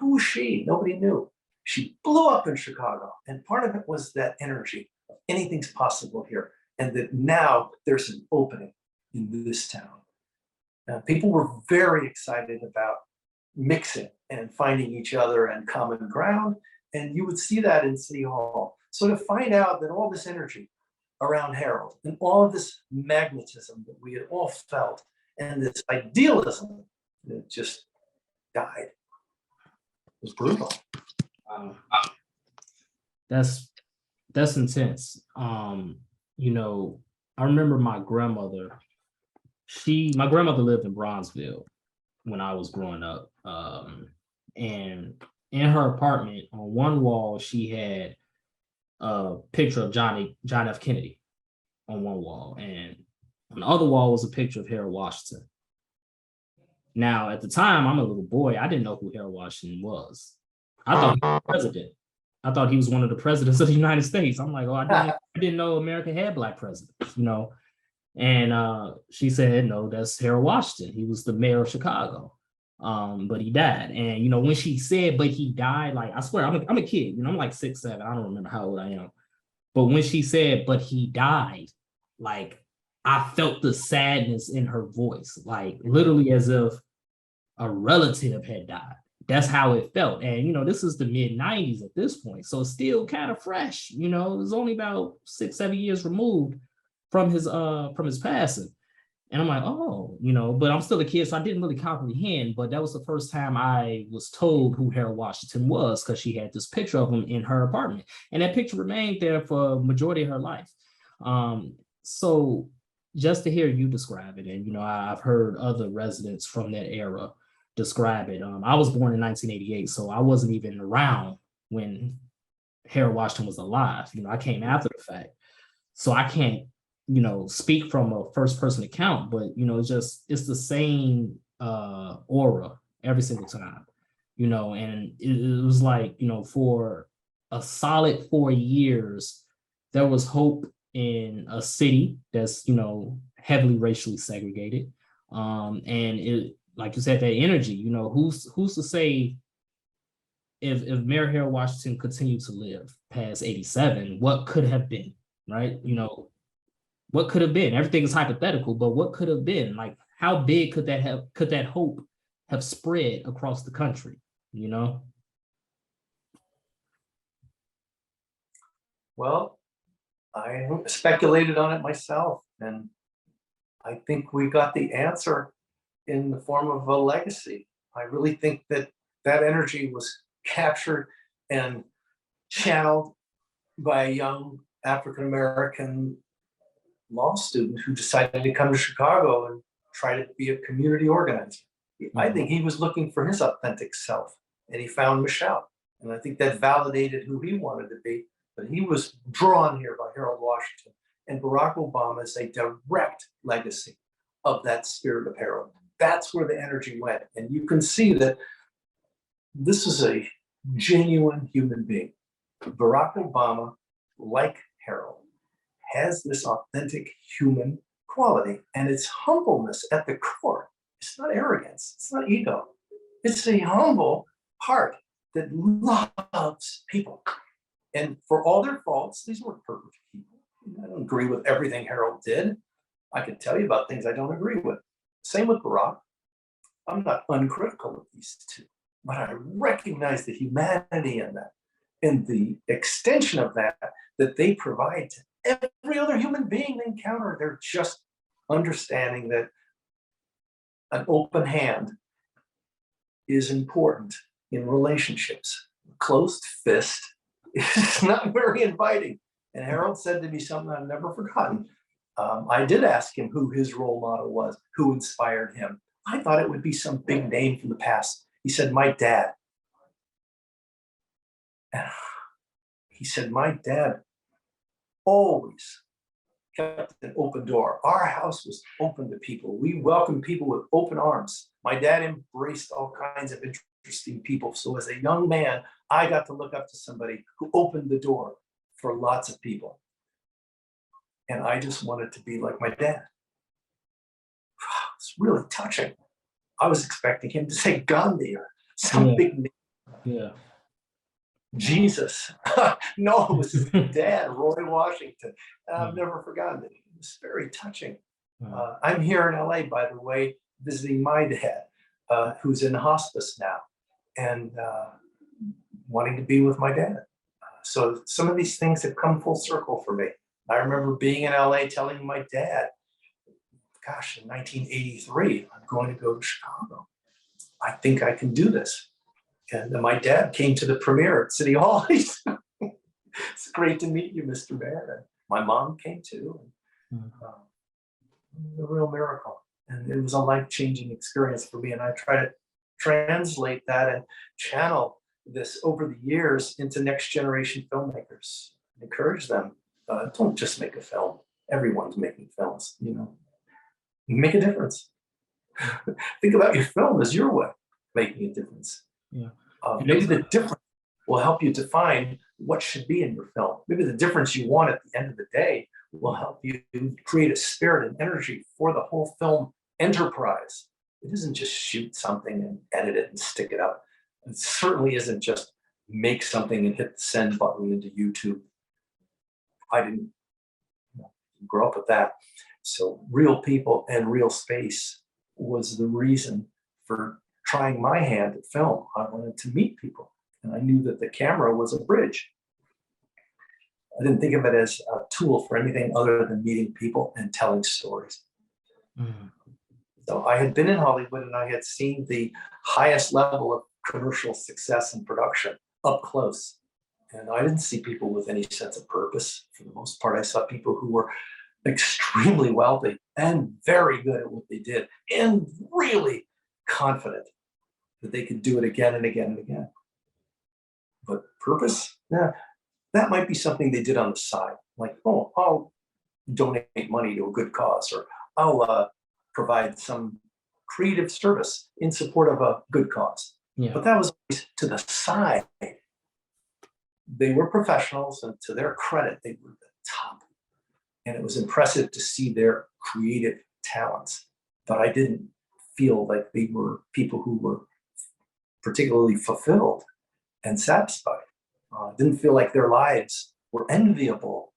Who was she? Nobody knew. She blew up in Chicago. And part of it was that energy of anything's possible here. And that now there's an opening in this town. People were very excited about mixing and finding each other and common ground. And you would see that in City Hall. So to find out that all this energy around Harold and all of this magnetism that we had all felt and this idealism that just died was brutal. That's intense. You know, I remember my grandmother lived in Bronzeville when I was growing up. And in her apartment, on one wall, she had a picture of John F. Kennedy on one wall. And on the other wall was a picture of Harold Washington. Now, at the time, I'm a little boy. I didn't know who Harold Washington was. I thought he was president. I thought he was one of the presidents of the United States. I'm like, oh, I didn't know America had Black presidents, you know? And she said, no, that's Harold Washington. He was the mayor of Chicago, but he died. And, you know, when she said, but he died, like, I swear, I'm a kid, you know, I'm like 6, 7. I don't remember how old I am. But when she said, but he died, like, I felt the sadness in her voice, like literally as if a relative had died. That's how it felt. And, you know, this is the mid-90s at this point. So it's still kind of fresh, you know, it was only about 6, 7 years removed from his passing. And I'm like, oh, you know, but I'm still a kid, so I didn't really comprehend. But that was the first time I was told who Harold Washington was, because she had this picture of him in her apartment. And that picture remained there for a majority of her life. So just to hear you describe it, and, you know, I've heard other residents from that era describe it. I was born in 1988, so I wasn't even around when Harold Washington was alive. You know, I came after the fact. So I can't, you know, speak from a first person account, but, you know, it's the same aura every single time, you know, and it was like, you know, for a solid 4 years, there was hope in a city that's, you know, heavily racially segregated. And it, like you said, that energy, you know, who's to say if Mayor Harold Washington continued to live past 87, what could have been, right? You know, what could have been? Everything is hypothetical, but what could have been? Like, how big could that hope have spread across the country, you know? Well, I speculated on it myself, and I think we got the answer in the form of a legacy. I really think that energy was captured and channeled by a young African-American law student who decided to come to Chicago and try to be a community organizer. I think he was looking for his authentic self, and he found Michelle. And I think that validated who he wanted to be. But he was drawn here by Harold Washington. And Barack Obama is a direct legacy of that spirit of Harold. That's where the energy went. And you can see that this is a genuine human being. Barack Obama, like Harold, has this authentic human quality, and it's humbleness at the core. It's not arrogance, it's not ego. It's a humble heart that loves people. And for all their faults, these weren't perfect people. I don't agree with everything Harold did. I can tell you about things I don't agree with. Same with Barack. I'm not uncritical of these two, but I recognize the humanity in that and the extension of that they provide to every other human being they encounter. They're just understanding that an open hand is important in relationships. A closed fist is not very inviting. And Harold said to me something I've never forgotten. I did ask him who his role model was, who inspired him. I thought it would be some big name from the past. He said, my dad. And he said, my dad always kept an open door. Our house was open to people. We welcomed people with open arms. My dad embraced all kinds of interesting people. So as a young man, I got to look up to somebody who opened the door for lots of people. And I just wanted to be like my dad. It's really touching. I was expecting him to say Gandhi or some big name. Yeah. Jesus. No, it was his dad, Roy Washington. I've never forgotten it. It was very touching. I'm here in LA, by the way, visiting my dad, who's in hospice now, and wanting to be with my dad. So some of these things have come full circle for me. I remember being in LA telling my dad, gosh, in 1983, I'm going to go to Chicago. I think I can do this. And my dad came to the premiere at City Hall. He said, it's great to meet you, Mr. Mayor. And my mom came too. And, a real miracle. And it was a life-changing experience for me. And I try to translate that and channel this over the years into next generation filmmakers. Encourage them. Don't just make a film. Everyone's making films, you know. Make a difference. Think about your film as your way of making a difference. Yeah. Maybe the difference will help you define what should be in your film. Maybe the difference you want at the end of the day will help you create a spirit and energy for the whole film enterprise. It isn't just shoot something and edit it and stick it up. It certainly isn't just make something and hit the send button into YouTube. I didn't grow up with that. So real people and real space was the reason for trying my hand at film. I wanted to meet people, and I knew that the camera was a bridge. I didn't think of it as a tool for anything other than meeting people and telling stories. So I had been in Hollywood and I had seen the highest level of commercial success and production up close. And I didn't see people with any sense of purpose. For the most part, I saw people who were extremely wealthy and very good at what they did and really confident that they could do it again and again and again. But purpose? Yeah, that might be something they did on the side. Like, oh, I'll donate money to a good cause, or I'll provide some creative service in support of a good cause. Yeah. But that was always to the side. They were professionals, and to their credit, they were the top. And it was impressive to see their creative talents. But I didn't feel like they were people who were particularly fulfilled and satisfied. Didn't feel like their lives were enviable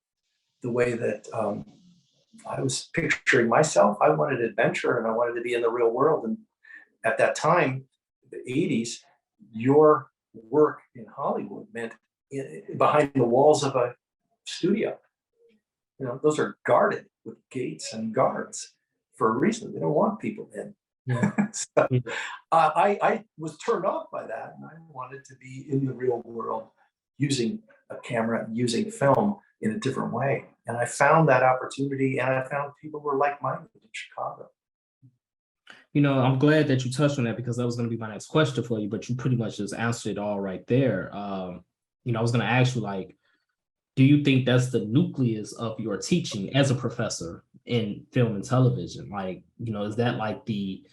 the way that I was picturing myself. I wanted adventure and I wanted to be in the real world. And at that time, the 80s, your work in Hollywood meant behind the walls of a studio. You know, those are guarded with gates and guards for a reason. They don't want people in. Yeah. So, I was turned off by that, and I wanted to be in the real world using a camera, using film in a different way. And I found that opportunity, and I found people who were like-minded in Chicago. You know, I'm glad that you touched on that, because that was going to be my next question for you, but you pretty much just answered it all right there. You know, I was going to ask you, like, do you think that's the nucleus of your teaching as a professor in film and television? Like, you know, is that like the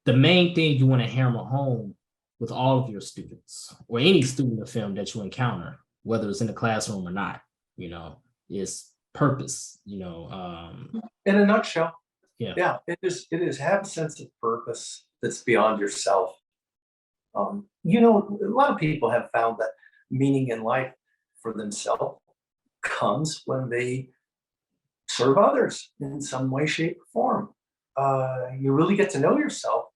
main thing you want to hammer home with all of your students, or any student of film that you encounter, whether it's in the classroom or not, you know, is purpose, you know? In a nutshell, yeah, it is have a sense of purpose that's beyond yourself. You know, a lot of people have found that meaning in life for themselves comes when they serve others in some way, shape, or form. You really get to know yourself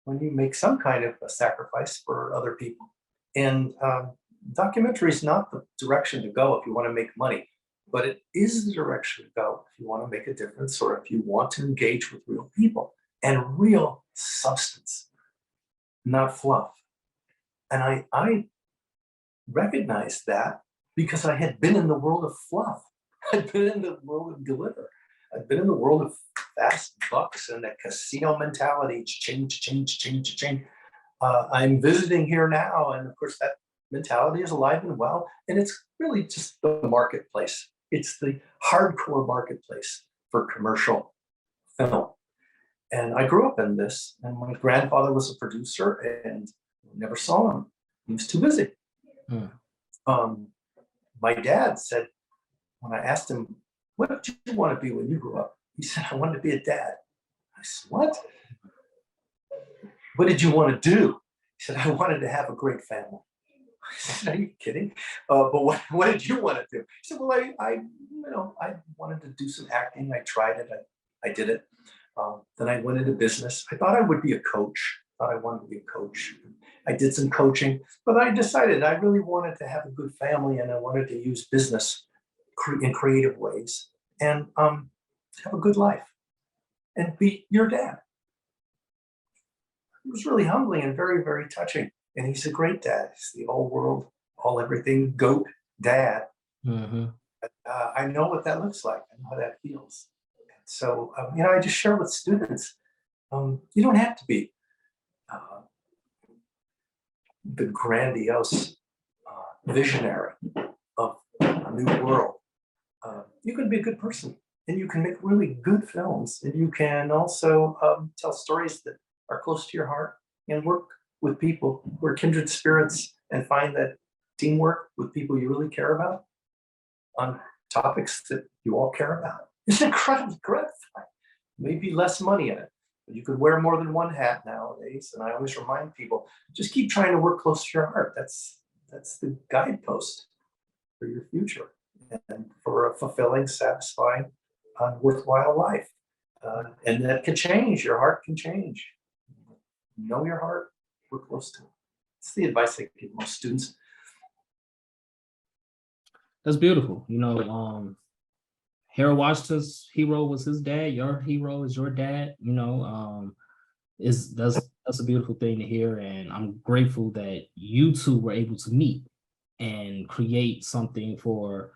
when you make some kind of a sacrifice for other people. And documentary is not the direction to go if you want to make money, but it is the direction to go if you want to make a difference, or if you want to engage with real people and real substance, not fluff. And I recognized that because I had been in the world of fluff. I'd been in the world of glitter. I'd been in the world of fast bucks and that casino mentality, change. I'm visiting here now, and of course that mentality is alive and well, and it's really just the marketplace. It's the hardcore marketplace for commercial film. And I grew up in this, and my grandfather was a producer, and never saw him. He was too busy. My dad said, when I asked him, what did you want to be when you grew up? He said, I wanted to be a dad. I said, what? What did you want to do? He said, I wanted to have a great family. said, are you kidding? But what did you want to do? He said, well, I wanted to do some acting. I tried it. I did it. Then I went into business. I thought I would be a coach. Thought I wanted to be a coach. I did some coaching, but I decided I really wanted to have a good family, and I wanted to use business in creative ways and have a good life and be your dad. It was really humbling and very, very touching. And he's a great dad. He's the all world, all everything goat dad. Mm-hmm. I know what that looks like. I know how that feels. And so, I just share with students, you don't have to be the grandiose visionary of a new world. You can be a good person, and you can make really good films, and you can also tell stories that are close to your heart and work with people who are kindred spirits and find that teamwork with people you really care about on topics that you all care about is incredibly gratifying. Maybe less money in it, but you could wear more than one hat nowadays. And I always remind people, just keep trying to work close to your heart. That's the guidepost for your future and for a fulfilling, satisfying, worthwhile life. And that can change. Your heart can change. Know your heart, work close to it. It's the advice I give most students. That's beautiful. Harold Washington's hero was his dad. Your hero is your dad. That's a beautiful thing to hear, and I'm grateful that you two were able to meet and create something for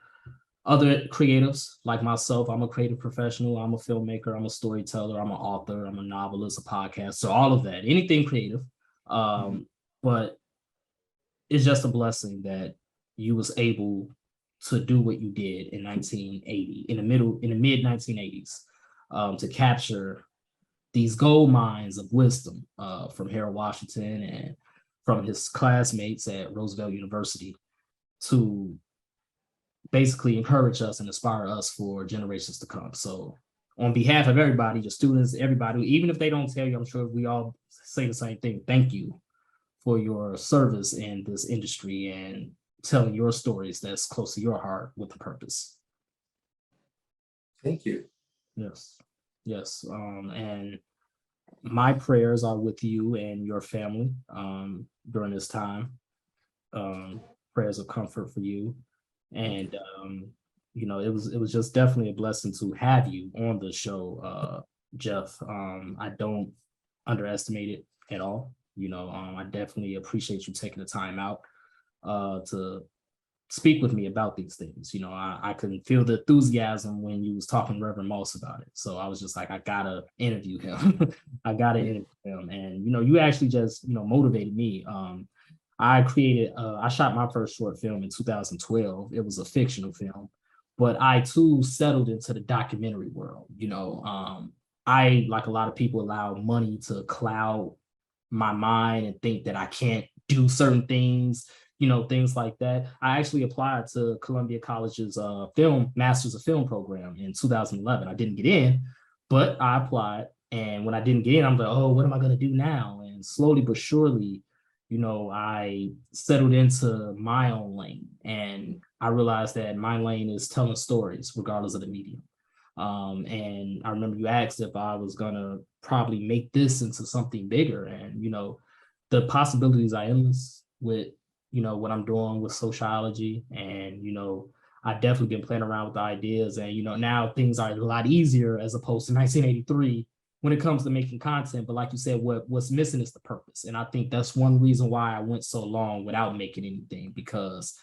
other creatives like myself. I'm a creative professional. I'm a filmmaker. I'm a storyteller. I'm an author. I'm a novelist, a podcaster, all of that, anything creative. But it's just a blessing that you was able to do what you did in 1980, in the mid 1980s, to capture these gold mines of wisdom from Harold Washington and from his classmates at Roosevelt University to basically encourage us and inspire us for generations to come. So on behalf of everybody, your students, everybody, even if they don't tell you, I'm sure we all say the same thing. Thank you for your service in this industry and telling your stories that's close to your heart with a purpose. Thank you. Yes. And my prayers are with you and your family during this time. Prayers of comfort for you. And it was just definitely a blessing to have you on the show, Jeff. I don't underestimate it at all. I definitely appreciate you taking the time out to speak with me about these things. I could feel the enthusiasm when you was talking to Reverend Moss about it. So I was just like, I gotta interview him. And you actually just motivated me. I shot my first short film in 2012. It was a fictional film, but I too settled into the documentary world. I, like a lot of people, allow money to cloud my mind and think that I can't do certain things, things like that. I actually applied to Columbia College's Masters of Film program in 2011. I didn't get in, but I applied. And when I didn't get in, I'm like, oh, what am I going to do now? And slowly but surely, I settled into my own lane, and I realized that my lane is telling stories regardless of the medium. And I remember you asked if I was gonna probably make this into something bigger, and the possibilities are endless with what I'm doing with SoCHiology, and I've definitely been playing around with the ideas, and now things are a lot easier as opposed to 1983 when it comes to making content. But like you said, what's missing is the purpose. And I think that's one reason why I went so long without making anything, because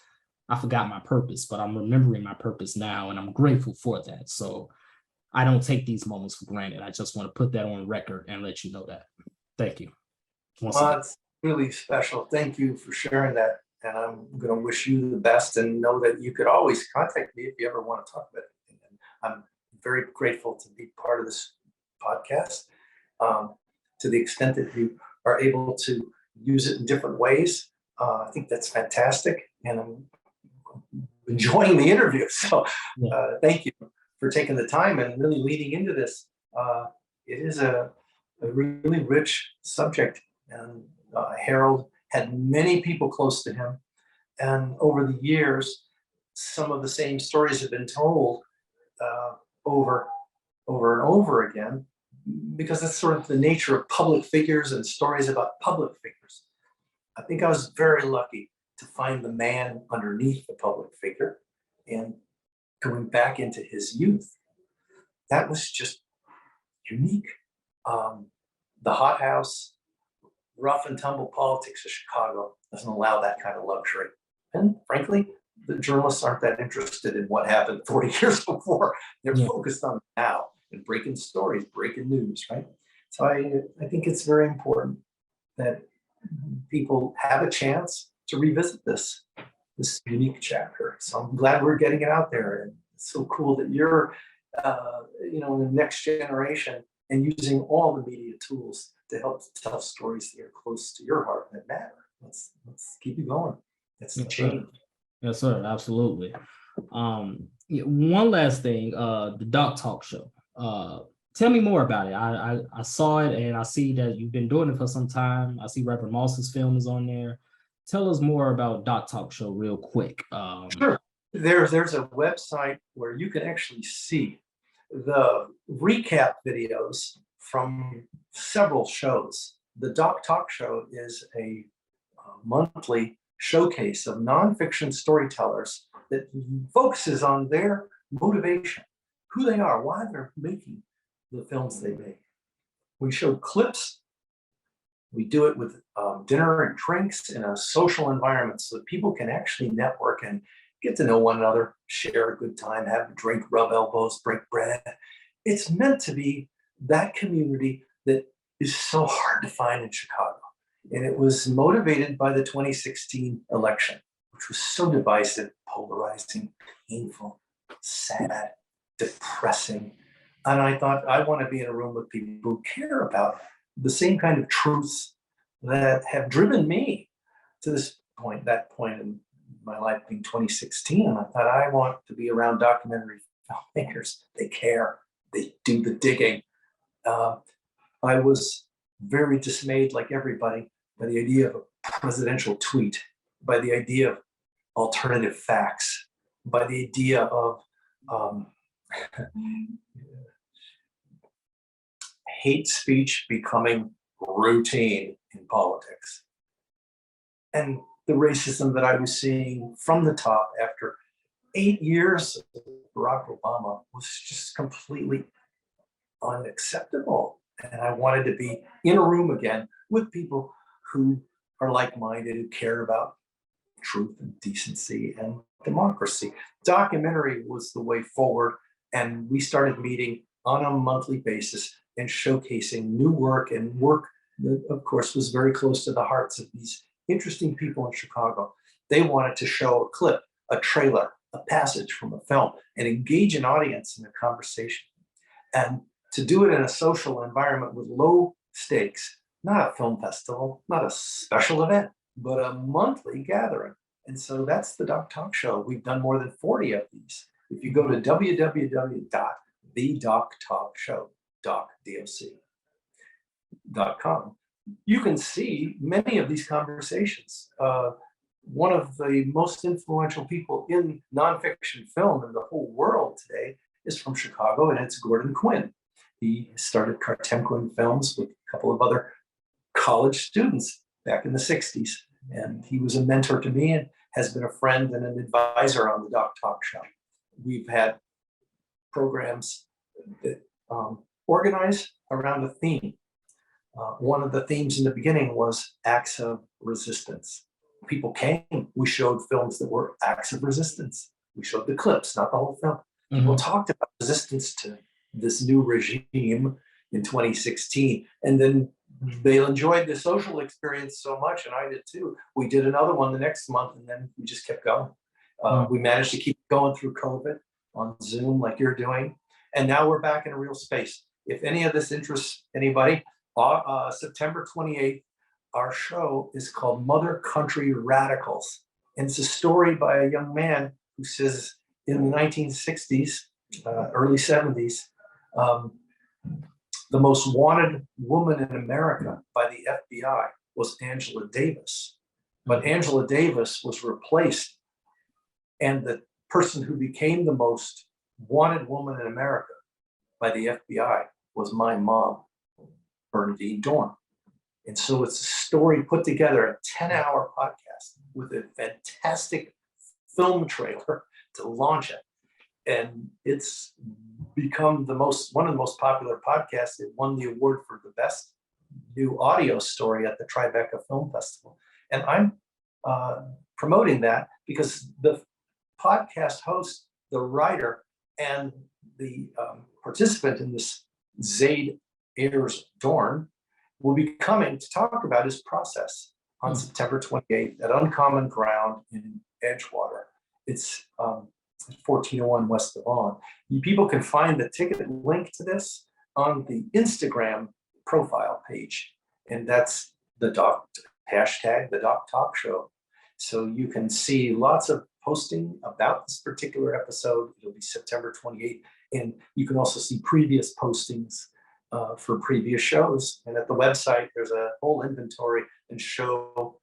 I forgot my purpose, but I'm remembering my purpose now, and I'm grateful for that. So I don't take these moments for granted. I just want to put that on record and let you know that. Thank you. It's really special. Thank you for sharing that. And I'm going to wish you the best, and know that you could always contact me if you ever want to talk about anything. And I'm very grateful to be part of this podcast, to the extent that you are able to use it in different ways. I think that's fantastic, and I'm enjoying the interview. So thank you for taking the time and really leading into this. It is a really rich subject, and Harold had many people close to him And over the years, some of the same stories have been told over and over again, because that's sort of the nature of public figures and stories about public figures. I think I was very lucky to find the man underneath the public figure and going back into his youth. That was just unique. The hothouse, rough and tumble politics of Chicago doesn't allow that kind of luxury. And frankly, the journalists aren't that interested in what happened 40 years before. They're focused on now and breaking stories, breaking news, right? So I think it's very important that people have a chance to revisit this unique chapter. So I'm glad we're getting it out there. And it's so cool that you're, in the next generation and using all the media tools to help tell stories that are close to your heart that matter. Let's keep it going. That's the change. Yes, sir. Absolutely. One last thing, the Doc Talk Show. Tell me more about it. I saw it and I see that you've been doing it for some time. I see Rapper Moss's film is on there. Tell us more about Doc Talk Show real quick. Sure. There's a website where you can actually see the recap videos from several shows. The Doc Talk Show is a monthly showcase of nonfiction storytellers that focuses on their motivation, who they are, why they're making the films they make. We show clips. We do it with dinner and drinks in a social environment so that people can actually network and get to know one another, share a good time, have a drink, rub elbows, break bread. It's meant to be that community that is so hard to find in Chicago. And it was motivated by the 2016 election, which was so divisive, polarizing, painful, sad, depressing. And I thought, I want to be in a room with people who care about the same kind of truths that have driven me to this point, that point in my life being 2016. And I thought, I want to be around documentary filmmakers. They care, they do the digging. I was very dismayed, like everybody, by the idea of a presidential tweet, by the idea of alternative facts, by the idea of hate speech becoming routine in politics. And the racism that I was seeing from the top after 8 years of Barack Obama was just completely unacceptable. And I wanted to be in a room again with people who are like-minded, who care about truth and decency and democracy. Documentary was the way forward. And we started meeting on a monthly basis and showcasing new work and work that, of course, was very close to the hearts of these interesting people in Chicago. They wanted to show a clip, a trailer, a passage from a film, and engage an audience in a conversation. And to do it in a social environment with low stakes, not a film festival, not a special event, but a monthly gathering. And so that's the Doc Talk Show. We've done more than 40 of these. If you go to www.thedoctalkshow.com, you can see many of these conversations. One of the most influential people in nonfiction film in the whole world today is from Chicago, and it's Gordon Quinn. He started Cartemquin Films with a couple of other college students back in the 60s. And he was a mentor to me and has been a friend and an advisor on the Doc Talk Show. We've had programs that organized around a theme. One of the themes in the beginning was acts of resistance. People came, we showed films that were acts of resistance. We showed the clips, not the whole film. People talked about resistance to this new regime in 2016. And then they enjoyed the social experience so much, and I did too. We did another one the next month, and then we just kept going. We managed to keep going through COVID on Zoom like you're doing. And now we're back in a real space. If any of this interests anybody, September 28th, our show is called Mother Country Radicals. And it's a story by a young man who says in the 1960s, early 70s, the most wanted woman in America by the FBI was Angela Davis. But Angela Davis was replaced, and the person who became the most wanted woman in America by the FBI was my mom, Bernadine Dorn. And so it's a story put together, a 10-hour podcast with a fantastic film trailer to launch it. And it's become one of the most popular podcasts. It won the award for the best new audio story at the Tribeca Film Festival. And I'm promoting that because the podcast host, the writer, and the participant in this, Zaid Ayers Dorn, will be coming to talk about his process on September 28th at Uncommon Ground in Edgewater. It's 1401 West Devon. People can find the ticket link to this on the Instagram profile page, and that's the Doc hashtag, the Doc Talk Show. So you can see lots of posting about this particular episode. It'll be September 28th, and you can also see previous postings for previous shows. And at the website, there's a whole inventory and show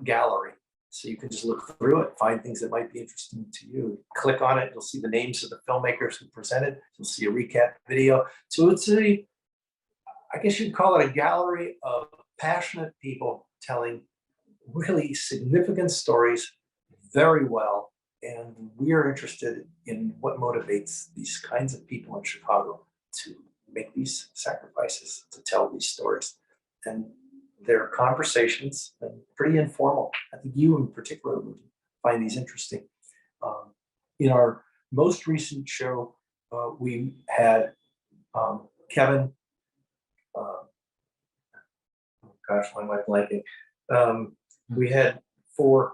gallery. So you can just look through it, find things that might be interesting to you. Click on it, you'll see the names of the filmmakers who presented. You'll see a recap video. So it's I guess you'd call it a gallery of passionate people telling really significant stories very well. And we are interested in what motivates these kinds of people in Chicago to make these sacrifices, to tell these stories. And they're conversations and pretty informal. I think you in particular would find these interesting. In our most recent show, we had Kevin, gosh, why am I blanking? We had 4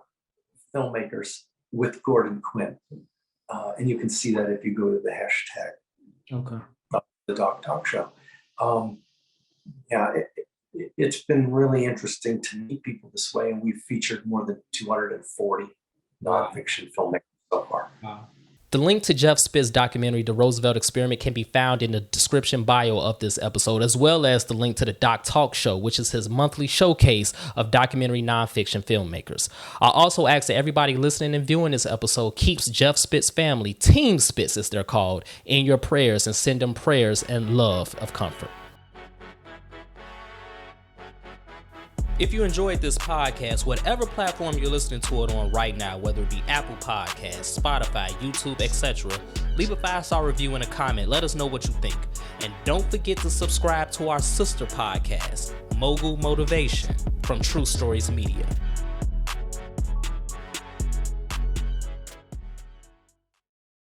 filmmakers with Gordon Quinn. And you can see that if you go to the hashtag, the Doc Talk Show. It's been really interesting to meet people this way, and we've featured more than 240 nonfiction filmmakers so far. Wow. The link to Jeff Spitz's documentary, The Roosevelt Experiment, can be found in the description bio of this episode, as well as the link to the Doc Talk Show, which is his monthly showcase of documentary nonfiction filmmakers. I also ask that everybody listening and viewing this episode keeps Jeff Spitz family, Team Spitz as they're called, in your prayers, and send them prayers and love of comfort. If you enjoyed this podcast, whatever platform you're listening to it on right now, whether it be Apple Podcasts, Spotify, YouTube, etc., leave a 5-star review and a comment. Let us know what you think. And don't forget to subscribe to our sister podcast, Mogul Motivation, from True Stories Media.